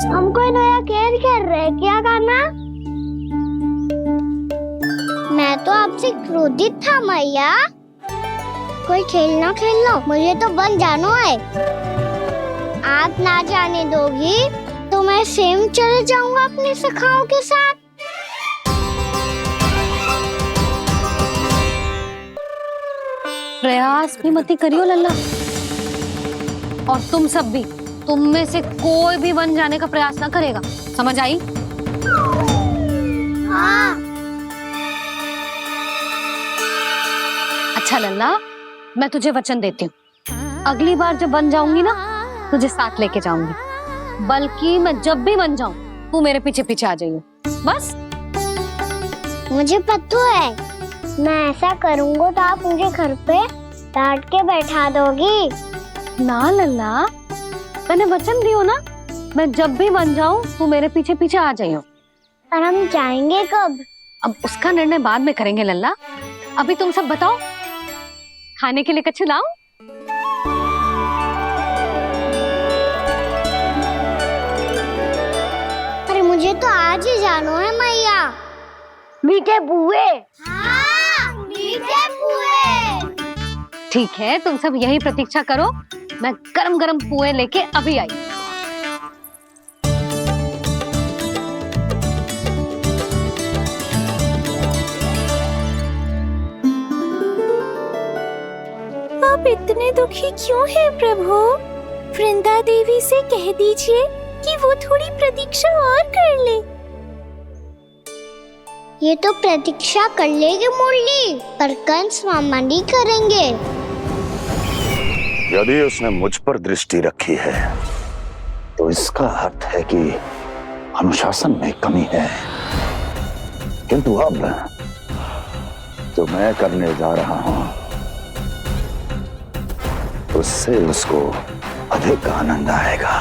हम कोई नया खेल खेल रहे हैं क्या कान्हा? मैं तो आपसे क्रोधित था मैया। कोई खेलना खेल लो, मुझे तो बन जाना है। आप ना जाने दोगी तो मैं स्वयं चले जाऊंगा अपने सखाओं के साथ। प्रयास भी मत करियो लल्ला, और तुम सब भी, तुम में से कोई भी बन जाने का प्रयास ना करेगा, समझ आई? हाँ। अच्छा लल्ला, मैं तुझे वचन देती हूँ, अगली बार जब बन जाऊंगी ना, तुझे साथ लेके जाऊंगी। बल्कि मैं जब भी बन जाऊं, तू मेरे पीछे पीछे आ जाइयो, बस। मुझे पता है, मैं ऐसा करूंगा तो आप मुझे घर पे डांट के बैठा दोगी। ना लल्ला, मैंने वचन दियो ना, मैं जब भी बन जाऊं तू मेरे पीछे पीछे आ जाइयो। पर हम जाएंगे कब? अब उसका निर्णय बाद में करेंगे लल्ला। अभी तुम सब बताओ, खाने के लिए कुछ लाऊं? अरे मुझे तो आज ही जाना है मैया। मीठे बुए। हाँ, मीठे बुए। ठीक है, तुम सब यही प्रतीक्षा करो, मैं गरम गरम पुए लेके अभी आई। आप इतने दुखी क्यों हैं प्रभु? वृंदा देवी से कह दीजिए कि वो थोड़ी प्रतीक्षा और कर ले। ये तो प्रतीक्षा कर लेगी मुरली, पर कंस मामा नहीं करेंगे। यदि उसने मुझ पर दृष्टि रखी है तो इसका अर्थ है कि अनुशासन में कमी है। किंतु अब जो मैं करने जा रहा हूं उससे उसको अधिक आनंद आएगा।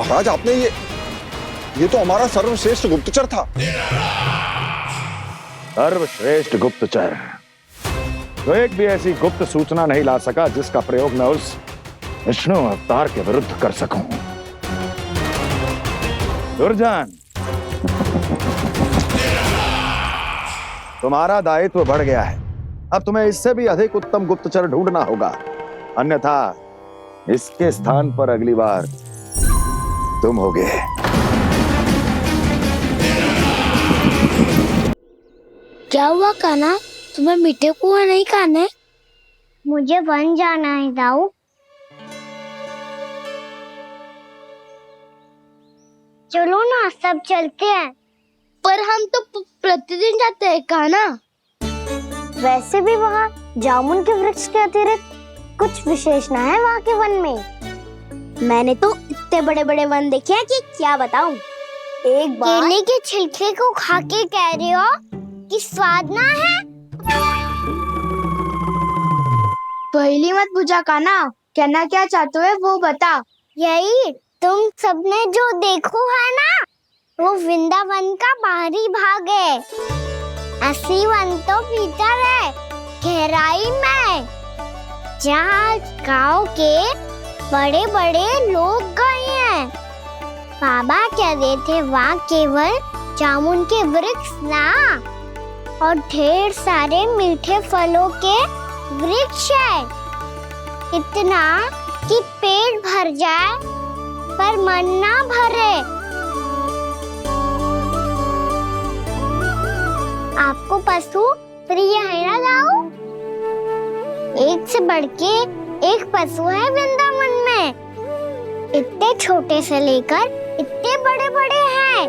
महाराज आपने ये तो हमारा सर्वश्रेष्ठ गुप्तचर था। सर्वश्रेष्ठ गुप्तचर तो एक भी ऐसी गुप्त सूचना नहीं ला सका जिसका प्रयोग मैं उस विष्णु अवतार के विरुद्ध कर सकूं। दुर्जन, तुम्हारा दायित्व बढ़ गया है। अब तुम्हें इससे भी अधिक उत्तम गुप्तचर ढूंढना होगा, अन्यथा इसके स्थान पर अगली बार तुम होगे। क्या हुआ कान्हा, तुम्हें मीठे कुआं नहीं खाने? मुझे वन जाना है दाऊ। चलो ना, सब चलते हैं। पर हम तो प्रतिदिन जाते हैं कान्हा। वैसे भी वहाँ जामुन के वृक्ष के अतिरिक्त कुछ विशेष ना है वहाँ के वन में। मैंने तो इतने बड़े बड़े वन देखे हैं कि क्या बताऊं। एक बार केले के छिलके को खा के कह रहे हो कि स्वाद ना है? पहली मत पूछा कान्हा, कहना क्या चाहते हो वो बता। यही तुम सबने जो देखो है ना, वो वृंदावन का बाहरी भाग है। असली वन तो भीतर है, गहराई में, जहाँ गांव के बड़े बड़े लोग गए हैं। बाबा कह रहे थे वहाँ केवल जामुन के वृक्ष ना, और ढेर सारे मीठे फलों के वृक्ष है। इतना कि पेट भर जाए पर मन ना भरे। आपको पशु प्रिय है ना दाऊ? एक से बढ़ के एक पशु है वृंदावन में। इतने छोटे से लेकर इतने बड़े बड़े हैं।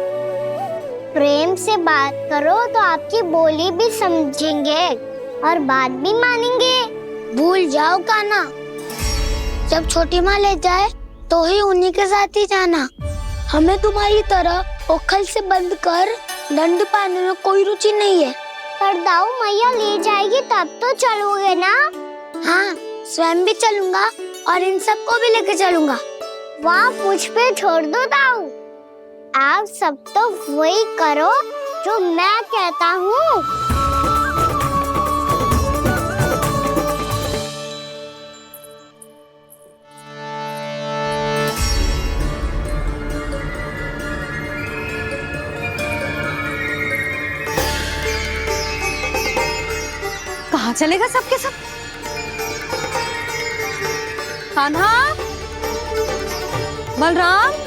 प्रेम से बात करो तो आपकी बोली भी समझेंगे और बात भी मानेंगे। भूल जाओ कान्हा, जब छोटी माँ ले जाए तो ही उन्हीं के साथ ही जाना। हमें तुम्हारी तरह ओखल से बंद कर दंड पाने में कोई रुचि नहीं है। पर दाऊ मैया ले जाएगी तब तो चलोगे ना? हाँ, स्वयं भी चलूंगा और इन सबको भी लेके चलूंगा। वहाँ मुझ पे छोड़ दो दाऊ। आप सब तो वही करो जो मैं कहता हूँ। कहाँ चलेगा सबके सब? कान्हा, बलराम,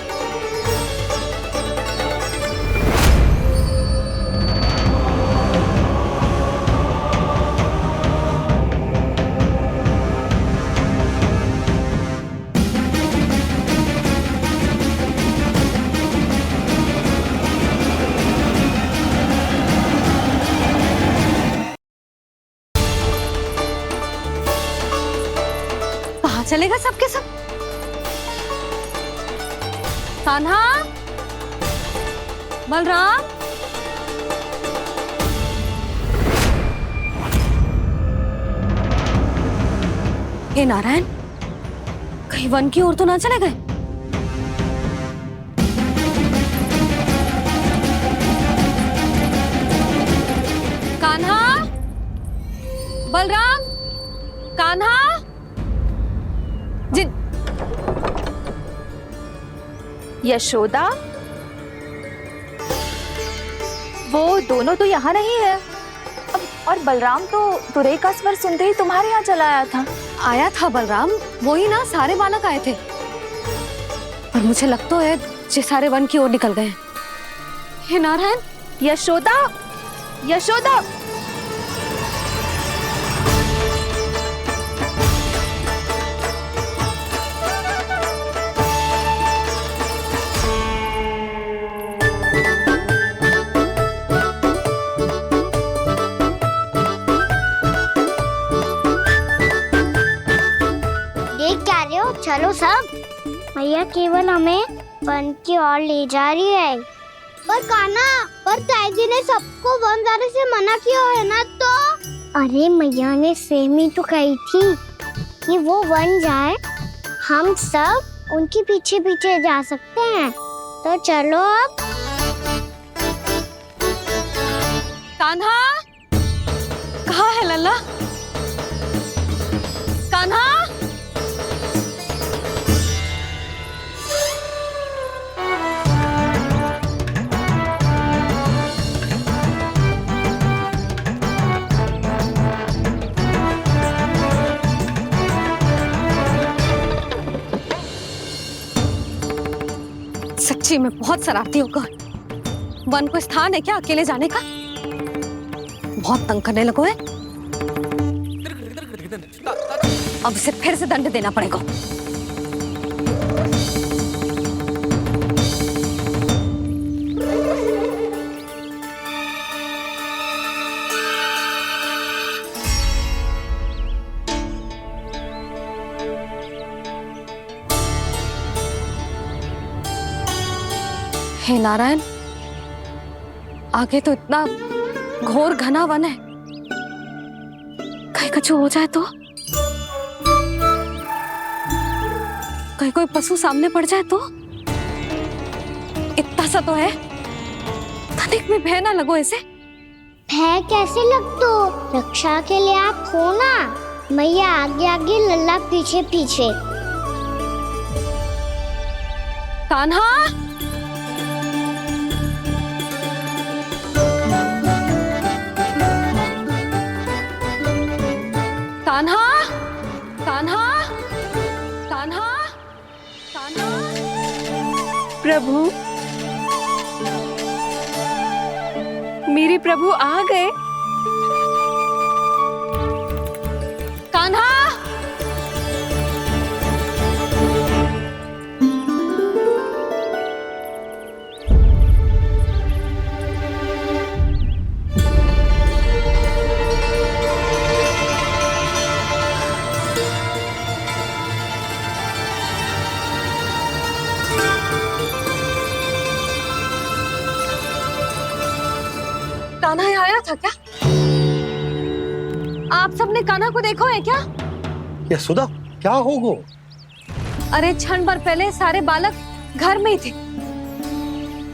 कहाँ चलेगा सबके सब? कान्हा, बलराम, हे नारायण, कहीं वन की ओर तो ना चले गए? कान्हा, बलराम, कान्हा, यशोदा, वो दोनों तो यहाँ नहीं है। अब और बलराम तो तुरई का स्वर सुनते ही तुम्हारे यहाँ चला आया था। आया था बलराम, वही ना सारे बालक आए थे। पर मुझे लगता है ये सारे वन की ओर निकल गए। हे नारायण, यशोदा, यशोदा, चलो सब, मैया केवल हमें वन की ओर ले जा रही है। पर कान्हा, पर ताईजी ने सबको वन जाने से मना किया है ना तो? अरे मैया ने सेम ही तो कही थी कि वो वन जाए, हम सब उनके पीछे पीछे जा सकते हैं। तो चलो अब। कान्हा, कहाँ है लल्ला? कान्हा, सच्ची में बहुत शरारती होगा। वन को स्थान है क्या अकेले जाने का? बहुत तंग करने लगो है। अब इसे फिर से दंड देना पड़ेगा। हे नारायण, आगे तो इतना घोर घना वन है, कहीं कुछ हो जाए तो? कहीं कोई पशु सामने पड़ जाए तो? इतना सा तो है, तनिक में भय ना लगो ऐसे। भय कैसे लग तो? रक्षा के लिए आप हो ना। मैया आगे आगे, लल्ला पीछे पीछे। कान्हा, कान्हा, कान्हा, कान्हा, कान्हा। प्रभु, मेरे प्रभु आ गए। कान्हा, कान्हा यहाँ आया था क्या? आप सबने कान्हा को देखो है क्या? यशोदा, क्या होगा? अरे क्षण भर पहले सारे बालक घर में ही थे।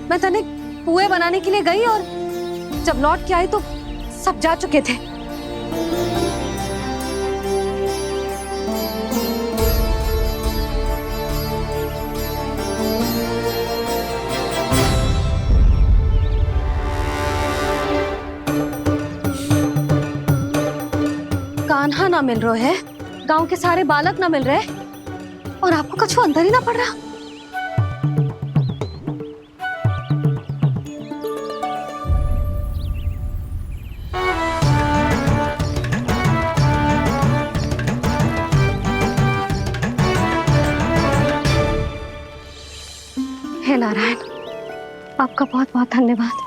मैं तनिक पुए बनाने के लिए गई और जब लौट के आई तो सब जा चुके थे। कान्हा ना मिल रहा है, गांव के सारे बालक ना मिल रहे, और आपको कछु अंदर ही ना पड़ रहा। हे नारायण, आपका बहुत बहुत धन्यवाद।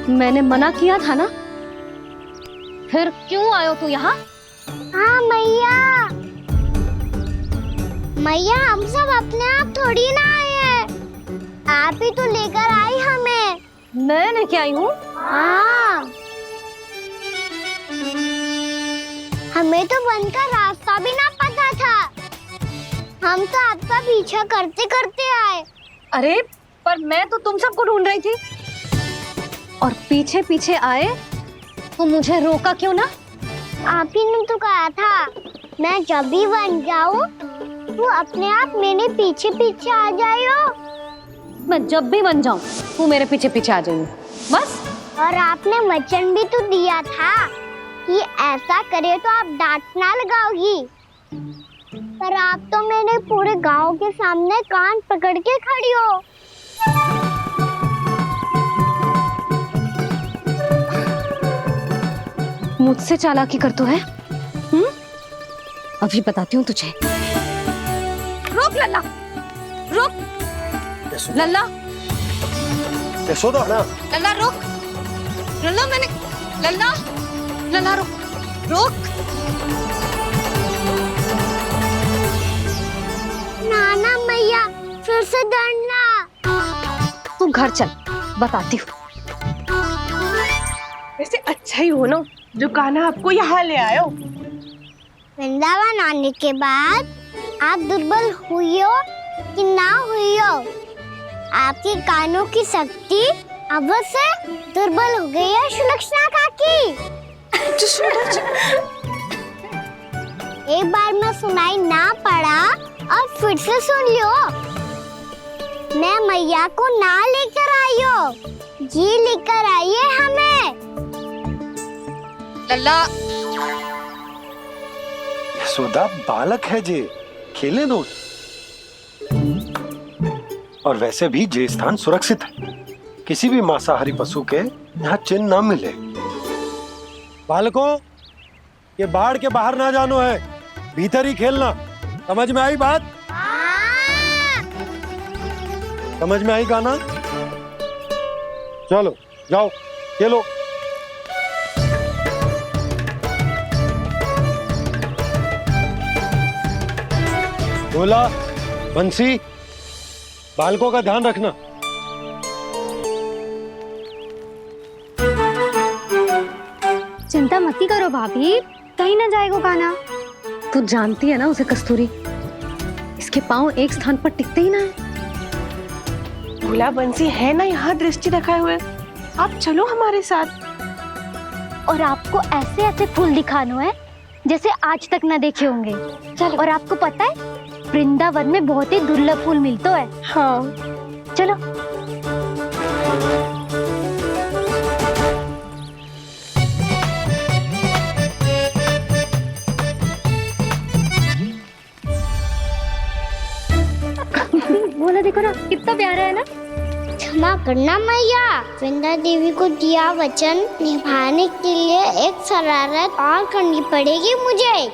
मैंने मना किया था ना, फिर क्यों आयो तू यहाँ? हाँ मैया, मैया हम सब अपने आप थोड़ी ना आए हैं, आप ही तो लेकर आई हमें। मैं लेके आई हूँ? हाँ, हमें तो वन का रास्ता भी ना पता था, हम तो आपका पीछा करते करते आए। अरे पर मैं तो तुम सबको ढूंढ रही थी, और पीछे पीछे आए तो मुझे रोका क्यों ना? आप ही ने तो कहा था मैं जब भी बन जाऊं तू अपने आप मेरे पीछे पीछे आ जाइयो। मैं जब भी बन जाऊं तू मेरे पीछे पीछे आ जाइयो बस। और आपने वचन भी तो दिया था कि ऐसा करे तो आप डांट ना लगाओगी, पर आप तो मेरे पूरे गांव के सामने कान पकड़ के खड़ी हो। मुझसे चालाकी कर तो है? अभी बताती हूँ तुझे। रुक लल्ला, रुक लल्ला, यशोदा ना, लल्ला रुक, लल्ला मैंने, लल्ला, लल्ला रुक, रुक। नाना मैया फिर से दंड ना। तू घर चल, बताती हूँ। वैसे अच्छा ही हो ना जो कान्हा आपको यहाँ ले आयो। वृंदावन आने के बाद आप दुर्बल हुई हो कि ना हुई हो, आपके कानों की शक्ति अब से दुर्बल हो गई है सुलक्षणा काकी। एक बार में सुनाई ना पड़ा और फिर से सुन लियो। मैं मैया को ना लेकर आई हो, जी लेकर आई है हमें। लल्ला, यशोदा बालक है जे, खेले दो। और वैसे भी जे स्थान सुरक्षित है, किसी भी मांसाहारी पशु के यहाँ चिन्ह न मिले। बालकों, ये बाढ़ के बाहर ना जानो है, भीतर ही खेलना। समझ में आई बात? समझ में आई कान्हा? चलो जाओ खेलो। बोला बंसी, बालकों का ध्यान रखना। चिंता मत करो भाभी, कहीं ना जाएगा कान्हा। तू जानती है ना उसे कस्तूरी, इसके पांव एक स्थान पर टिकते ही ना है। भोला बंसी है ना यहाँ दृष्टि रखाए हुए, आप चलो हमारे साथ। और आपको ऐसे ऐसे फूल दिखानो है जैसे आज तक न देखे होंगे। चलो। और आपको पता है वृंदावन में बहुत ही दुर्लभ फूल मिलते हैं। हाँ चलो। बोला देखो ना कितना प्यारा है ना। क्षमा करना मैया, वृंदा देवी को दिया वचन निभाने के लिए एक शरारत और करनी पड़ेगी मुझे।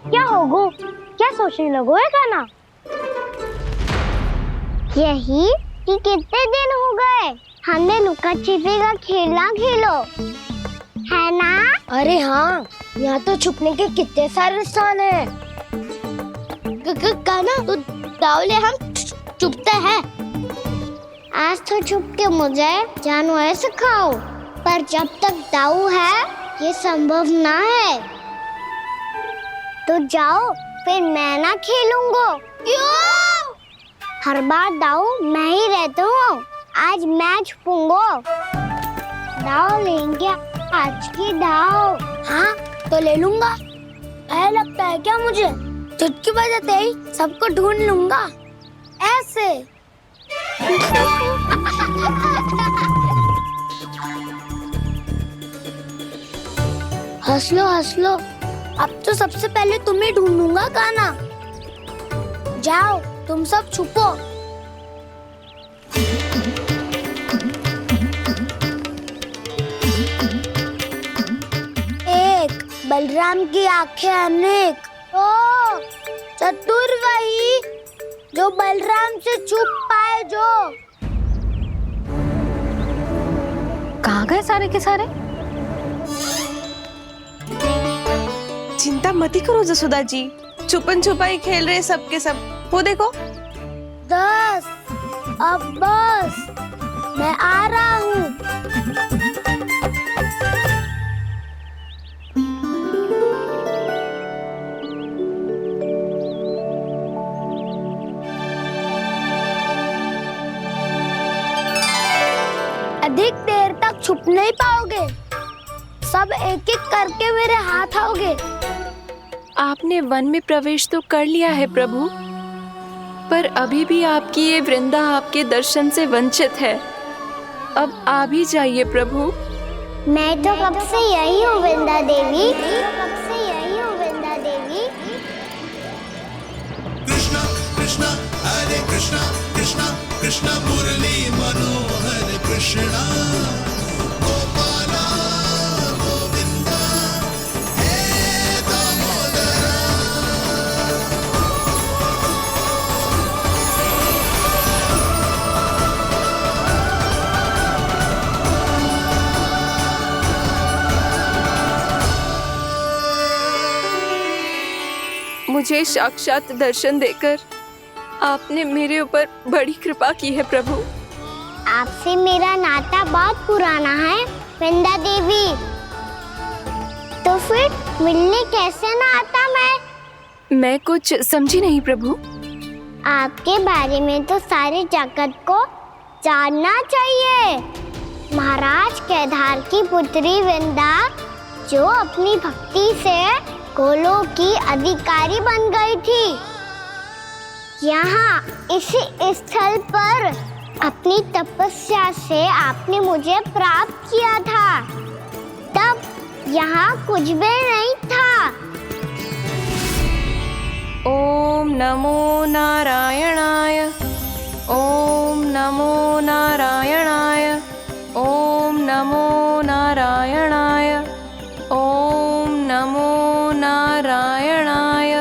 क्या होगो? क्या सोचने लगो है कान्हा? यही कि कितने दिन हो गए हमने लुका छिपी का खेलना खेलो, है ना? अरे हाँ, यहाँ तो छुपने के कितने सारे स्थान है। कान्हा तो दावले हम छुपते हैं। आज तो छुप के मुझे जानवर सिखाओ, पर जब तक दाऊ है ये संभव ना है। तो जाओ, फिर मैं ना खेलूंगा। क्यों? हर बार दाऊ मैं ही रहता हूँ, आज मैं छुपूंगा। दाऊ लेंगे आज की दाऊ। हाँ तो ले लूंगा। ऐसा लगता है क्या मुझे? चुटकी बजाते ही सबको ढूंढ लूंगा ऐसे। हंस लो, अब तो सबसे पहले तुम्हें ढूंढूंगा कान्हा। जाओ तुम सब छुपो। एक, बलराम की आंखें अनेक। ओ, चतुर वही जो बलराम से छुप पाए। जो कहाँ गए सारे के सारे? चिंता मत करो जसोदा जी, छुपन छुपाई खेल रहे सब के सब। वो देखो 10, अब बस, मैं आ रहा हूँ। अधिक देर तक छुप नहीं पाओगे, सब एक एक करके मेरे हाथ आओगे। आपने वन में प्रवेश तो कर लिया है प्रभु, पर अभी भी आपकी ये वृंदा आपके दर्शन से वंचित है। अब आ भी जाइए प्रभु। मैं तो कब से यही हूँ वृंदा देवी, कब से यही हूँ वृंदा देवी। कृष्णा कृष्णा हरे कृष्णा, कृष्णा कृष्णा मुरली मनोहर कृष्णा, गोपाला गोविंदा हे दामोदरा। मुझे साक्षात दर्शन देकर आपने मेरे ऊपर बड़ी कृपा की है प्रभु। आपसे मेरा नाता बहुत पुराना है वृंदा देवी। तो फिर मिलने कैसे ना आता मैं कुछ समझी नहीं प्रभु। आपके बारे में तो सारे जगत को जानना चाहिए। महाराज केदार की पुत्री वृंदा जो अपनी भक्ति से गोलों की अधिकारी बन गई थी। यहाँ इसी स्थल पर अपनी तपस्या से आपने मुझे प्राप्त किया था। तब यहाँ कुछ भी नहीं था। ओम नमो नारायणाय, ओम नमो नारायणाय, ओम नमो नारायणाय, ओम नमो नारायणाय,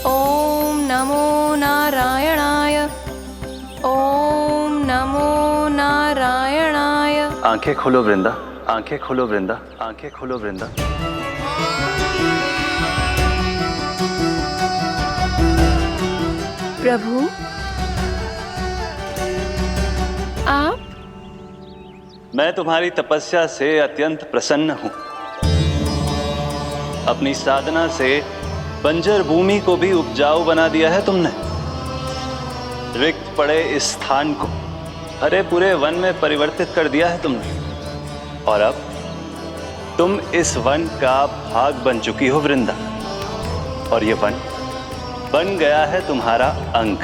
ओम नमो नारायणाय, ओम नमो नारायणाय। आंखें खोलो वृंदा, आंखें खोलो वृंदा, आंखें खोलो वृंदा। प्रभु आप? मैं तुम्हारी तपस्या से अत्यंत प्रसन्न हूं। अपनी साधना से बंजर भूमि को भी उपजाऊ बना दिया है तुमने। रिक्त पड़े इस स्थान को हरे पूरे वन में परिवर्तित कर दिया है तुमने। और अब तुम इस वन का भाग बन चुकी हो वृंदा। और ये वन बन गया है तुम्हारा अंग।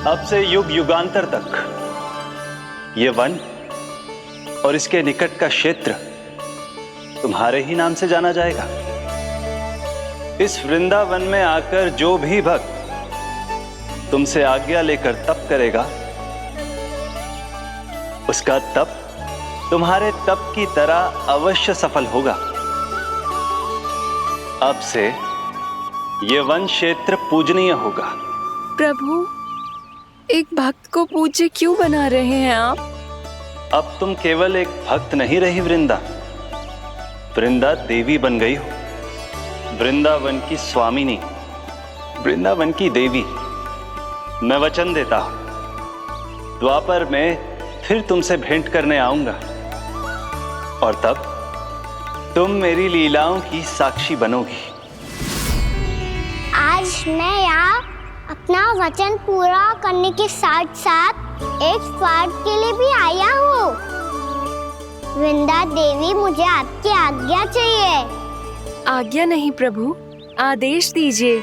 अब से युग युगांतर तक ये वन और इसके निकट का क्षेत्र तुम्हारे ही नाम से जाना जाएगा। इस वृंदावन में आकर जो भी भक्त तुमसे आज्ञा लेकर तप करेगा, उसका तप तुम्हारे तप की तरह अवश्य सफल होगा। अब से ये वन क्षेत्र पूजनीय होगा। प्रभु एक भक्त को पूज्य क्यों बना रहे हैं आप? अब तुम केवल एक भक्त नहीं रही वृंदा, वृंदा देवी बन गई हो। वृंदावन की स्वामिनी, वृंदावन की देवी। मैं वचन देता हूं द्वापर में फिर तुमसे भेंट करने आऊंगा और तब तुम मेरी लीलाओं की साक्षी बनोगी। आज मैं यहाँ अपना वचन पूरा करने के साथ साथ एक स्वार्थ के लिए भी आया हूँ। वृंदा देवी मुझे आपकी आज्ञा चाहिए। आज्ञा नहीं प्रभु, आदेश दीजिए।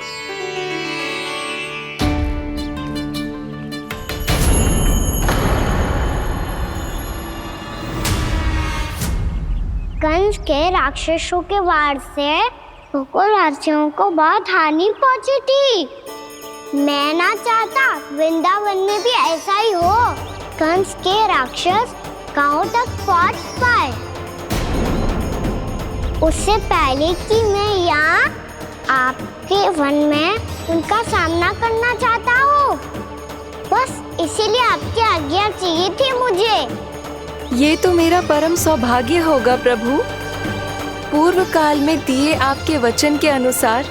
कंस के राक्षसों के वार से गोकुलवासियों को बहुत हानि पहुंची थी। मैं ना चाहता वृंदावन में भी ऐसा ही हो। कंस के राक्षस गांव तक पहुंच पाए। उससे पहले कि मैं यहाँ आपके वन में उनका सामना करना चाहता हूँ। बस इसीलिए आपकी आज्ञा चाहिए थी मुझे। ये तो मेरा परम सौभाग्य होगा प्रभु। पूर्व काल में दिए आपके वचन के अनुसार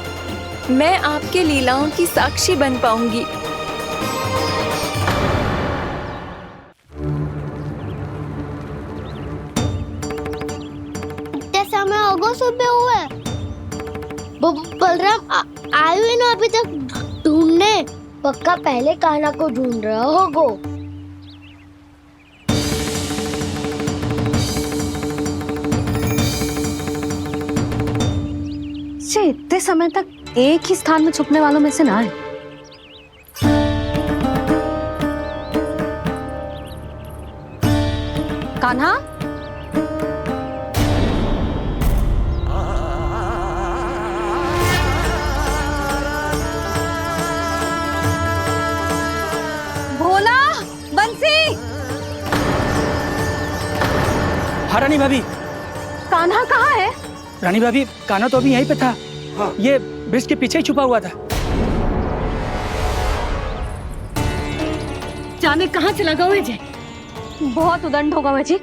मैं आपके लीलाओं की साक्षी बन पाऊंगी। इतने समय होगा सुबह हुए। बलराम आए हुए ना अभी तक ढूंढने। पक्का पहले कान्हा को ढूंढ रहा होगा। इतने समय तक एक ही स्थान में छुपने वालों में से ना है। कान्हा, भोला, बंसी। हाँ रानी भाभी। कान्हा कहाँ है? रानी भाभी कान्हा तो अभी यहीं पे था। हाँ। ये ब्रिज के पीछे ही छुपा हुआ था। जाने कहाँ चला गया है जी? बहुत उदंड होगा वह जी।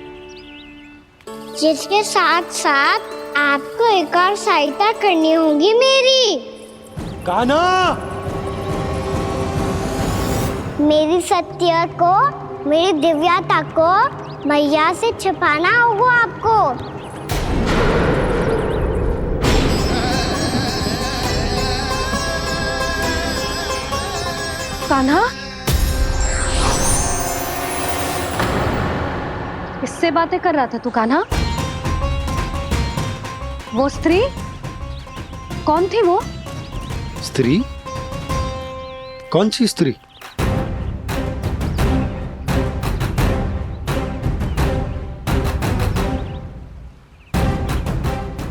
जिसके साथ साथ आपको एक और सहायता करनी होगी मेरी। कान्हा, मेरी सत्य को, मेरी दिव्यता को मैया से छिपाना होगा आपको। कान्हा, किससे बातें कर रहा था तू कान्हा? वो स्त्री कौन थी? वो स्त्री? कौन सी स्त्री?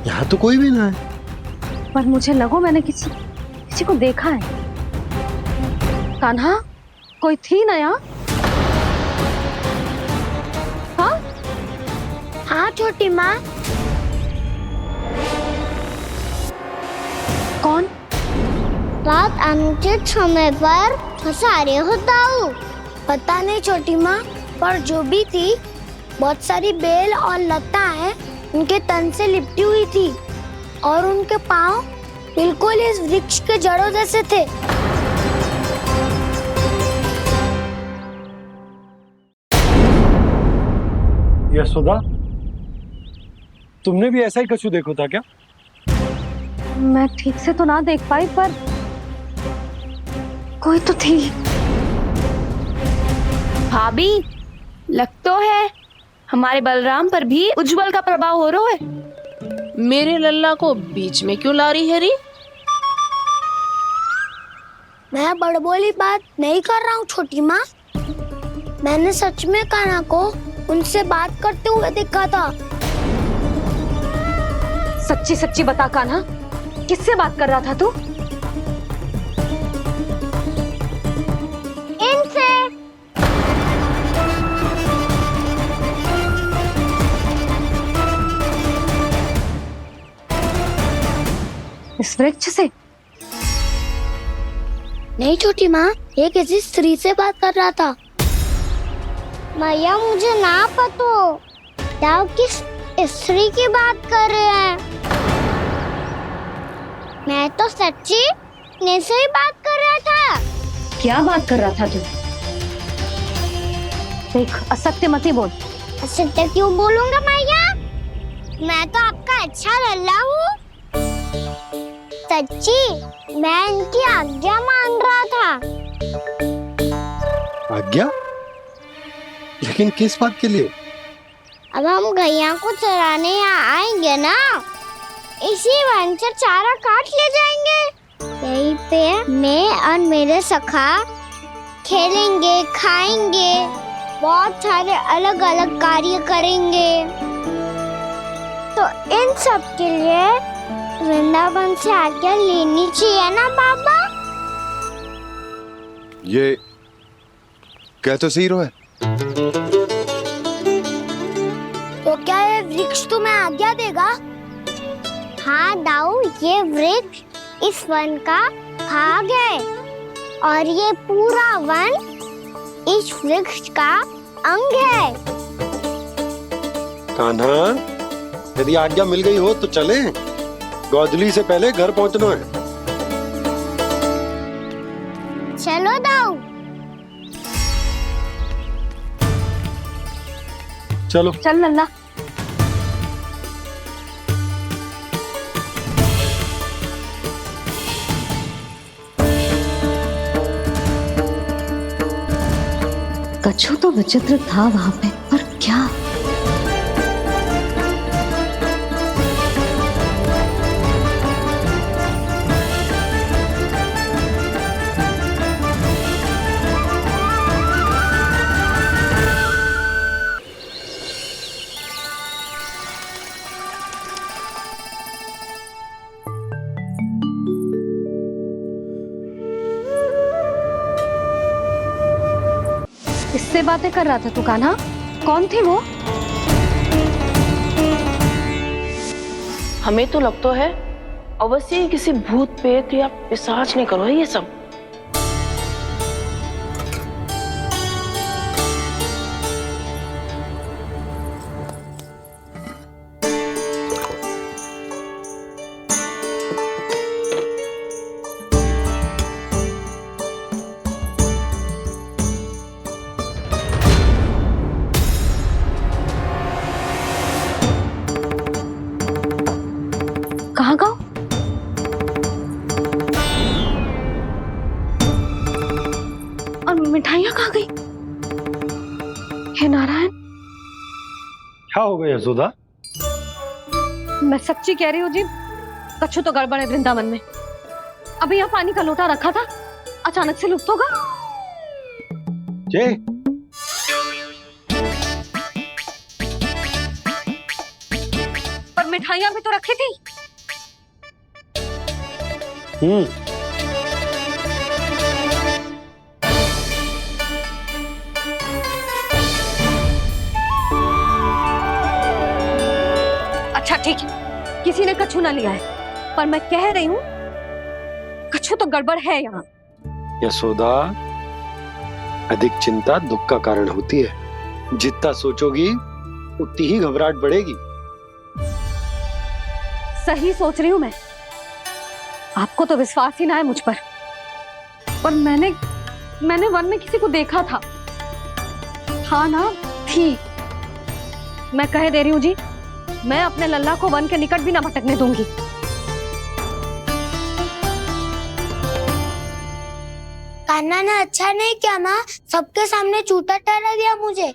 यहाँ तो कोई भी ना है। पर मुझे लगो मैंने किसी को देखा है। कान्हा, कोई थी ना यहाँ? हाँ? हाँ छोटी माँ। कौन? रात अनुचित समय पर फंसारे होता हूँ। पता नहीं छोटी माँ, पर जो भी थी बहुत सारी बेल और लता है उनके तन से लिपटी हुई थी और उनके पाँव बिल्कुल इस वृक्ष के जड़ों जैसे थे। यशोदा, तुमने भी ऐसा ही कछु देखो था क्या? मैं ठीक से तो ना देख पाई, पर कोई तो थी। भाभी, लग तो है हमारे बलराम पर भी उज्जवल का प्रभाव हो रहा है। मेरे लल्ला को बीच में क्यों ला रही है री? मैं बड़बोली बात नहीं कर रहा हूँ छोटी माँ। मैंने सच में कान्हा को उनसे बात करते हुए देखा था। सच्ची सच्ची बता कान्हा, किससे बात कर रहा था तू? इनसे। इस वृक्ष से? नहीं छोटी माँ, ये किसी स्त्री से बात कर रहा था। मैया मुझे ना पतो आप किस स्त्री की बात कर रहे हैं। मैं तो सच्ची ने से ही बात कर रहा था। क्या बात कर रहा था तू? देख, असत्य मत ही बोल। असत्य क्यों बोलूंगा मैया? मैं तो आपका अच्छा लल्ला हूँ। सच्ची मैं इनकी आज्ञा मान रहा था। आज्ञा? लेकिन किस बात के लिए? अब हम गैया को चराने यहाँ आएंगे ना, इसी वन से चारा काट ले जाएंगे। यहीं पे मैं और मेरे सखा खेलेंगे, खाएंगे, बहुत सारे अलग अलग कार्य करेंगे। तो इन सब के लिए वृंदावन से आज्ञा लेनी चाहिए ना बाबा? ये कह तो सही रहा है। तो क्या ये वृक्ष तुम्हें आज्ञा देगा? हाँ दाऊ, ये वृक्ष इस वन का भाग है और ये पूरा वन इस वृक्ष का अंग है। कान्हा, यदि आज्ञा मिल गई हो तो चले। गोधली से पहले घर पहुंचना है। चलो दाऊ। चलो चल लल्ला। कछु तो विचित्र था वहां पे, पर क्या? किससे बातें कर रहा था तू कान्हा? कौन थी वो? हमें तो लगता है अवश्य ही किसी भूत प्रेत या पिशाच ने करो है ये सब। हे नारायण, क्या हो गया यशोदा? मैं सच्ची कह रही हूँ जी, कछु तो गड़बड़ है वृंदावन में। अभी यहाँ पानी का लोटा रखा था, अचानक से लुप्त होगा। जय, पर मिठाइयाँ भी तो रखी थी। अच्छा ठीक है, किसी ने कछु ना लिया है, पर मैं कह रही हूँ कछु तो गड़बड़ है यहाँ। यशोदा, अधिक चिंता दुख का कारण होती है। जितना सोचोगी उतनी ही घबराहट बढ़ेगी। सही सोच रही हूँ मैं। आपको तो विश्वास ही ना है मुझ पर मैंने वन में किसी को देखा था। हाँ ना, थी। मैं कह दे रही हूँ जी, मैं अपने लल्ला को वन के निकट भी ना भटकने दूंगी। कान्हा ने अच्छा नहीं किया माँ, सबके सामने झूठा ठहरा दिया मुझे।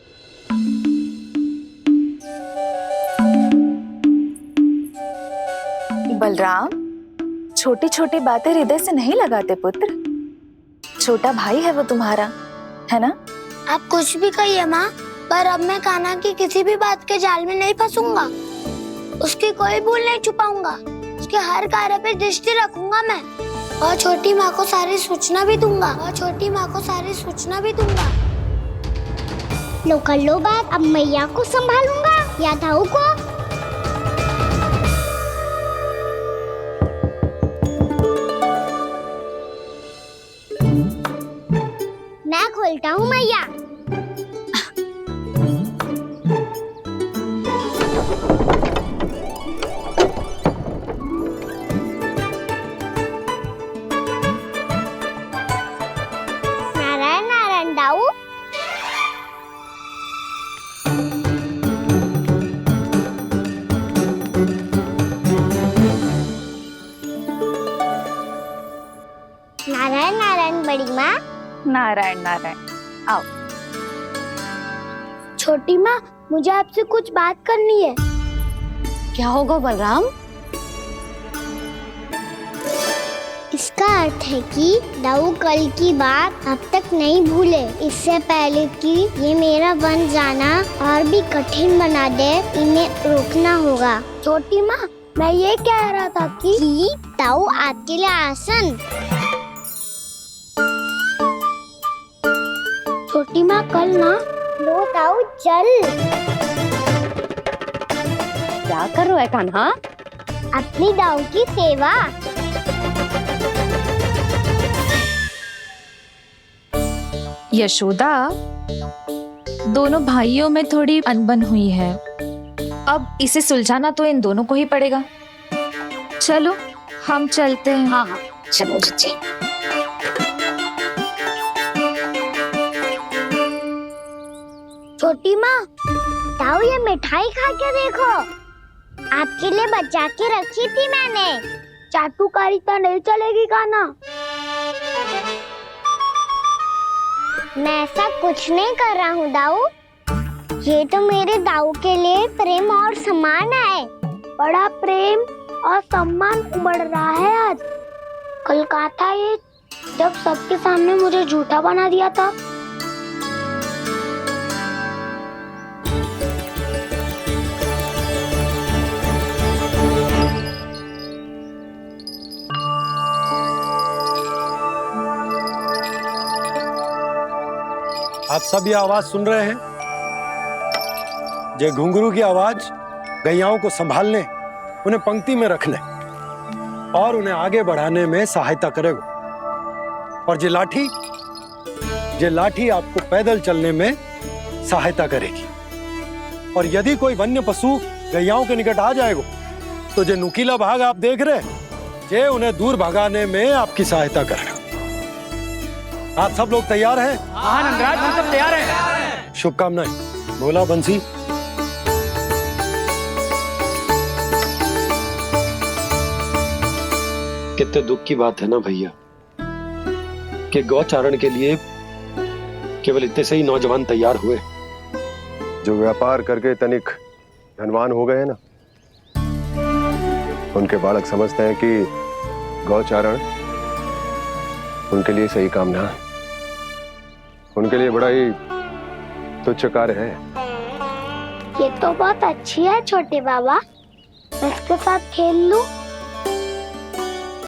बलराम, छोटी छोटी बातें हृदय से नहीं लगाते पुत्र। छोटा भाई है वो तुम्हारा, है ना? आप कुछ भी कहिए माँ, पर अब मैं कान्हा की किसी भी बात के जाल में नहीं फंसूंगा। उसकी कोई भूल नहीं छुपाऊंगा। उसके हर कार्य पे दृष्टि रखूंगा मैं, और छोटी माँ को सारी सूचना भी दूंगा। लो कर लो बात, अब मैया को संभालूंगा या दाऊ को। मैं खोलता हूँ मैया। नारायण नारायण दाऊ। नारायण नारायण बड़ी माँ। नारायण नारायण, आओ। छोटी माँ, मुझे आपसे कुछ बात करनी है। क्या होगा बलराम? इसका अर्थ है कि दाऊ कल की बात अब तक नहीं भूले। इससे पहले कि ये मेरा वन जाना और भी कठिन बना दे, इन्हें रोकना होगा। छोटी माँ, मैं ये कह रहा था कि दाऊ आपके लिए आसन। छोटी माँ, कल ना लो दाऊ चल। क्या कर रहा है कान्हा? अपनी दाऊ की सेवा। यशोदा, दोनों भाइयों में थोड़ी अनबन हुई है। अब इसे सुलझाना तो इन दोनों को ही पड़ेगा। चलो हम चलते हैं। हाँ हाँ, चलो जी। छोटी माँ, दाऊ ये मिठाई खा के देखो। आपके लिए बचा के रखी थी मैंने। चाटुकारिता नहीं चलेगी कान्हा। मैं ऐसा कुछ नहीं कर रहा हूँ दाऊ। ये तो मेरे दाऊ के लिए प्रेम और सम्मान है। बड़ा प्रेम और सम्मान उमड़ रहा है आज। कल कहा था ये, जब सबके सामने मुझे झूठा बना दिया था। आप सब ये आवाज सुन रहे हैं? ये घुंघरू की आवाज गैयाओं को संभालने, उन्हें पंक्ति में रखने और उन्हें आगे बढ़ाने में सहायता करेगा। और ये लाठी आपको पैदल चलने में सहायता करेगी। और यदि कोई वन्य पशु गैयाओं के निकट आ जाएगा तो जो नुकीला भाग आप देख रहे हैं, ये उन्हें दूर भगाने में आपकी सहायता करेगा। आप सब लोग तैयार हैं? हाँ नंदराज, हम सब तैयार हैं। शुभकामनाएं। बोला बंसी। कितने दुख की बात है ना भैया कि गौचारण के लिए केवल इतने से ही नौजवान तैयार हुए जो व्यापार करके तनिक धनवान हो गए हैं ना, उनके बालक समझते हैं कि गौचारण उनके लिए सही काम ना है, उनके लिए बड़ा ही तुच्छ कार्य है। ये तो बहुत अच्छी है छोटे बाबा, मैं इसके साथ खेल लूं?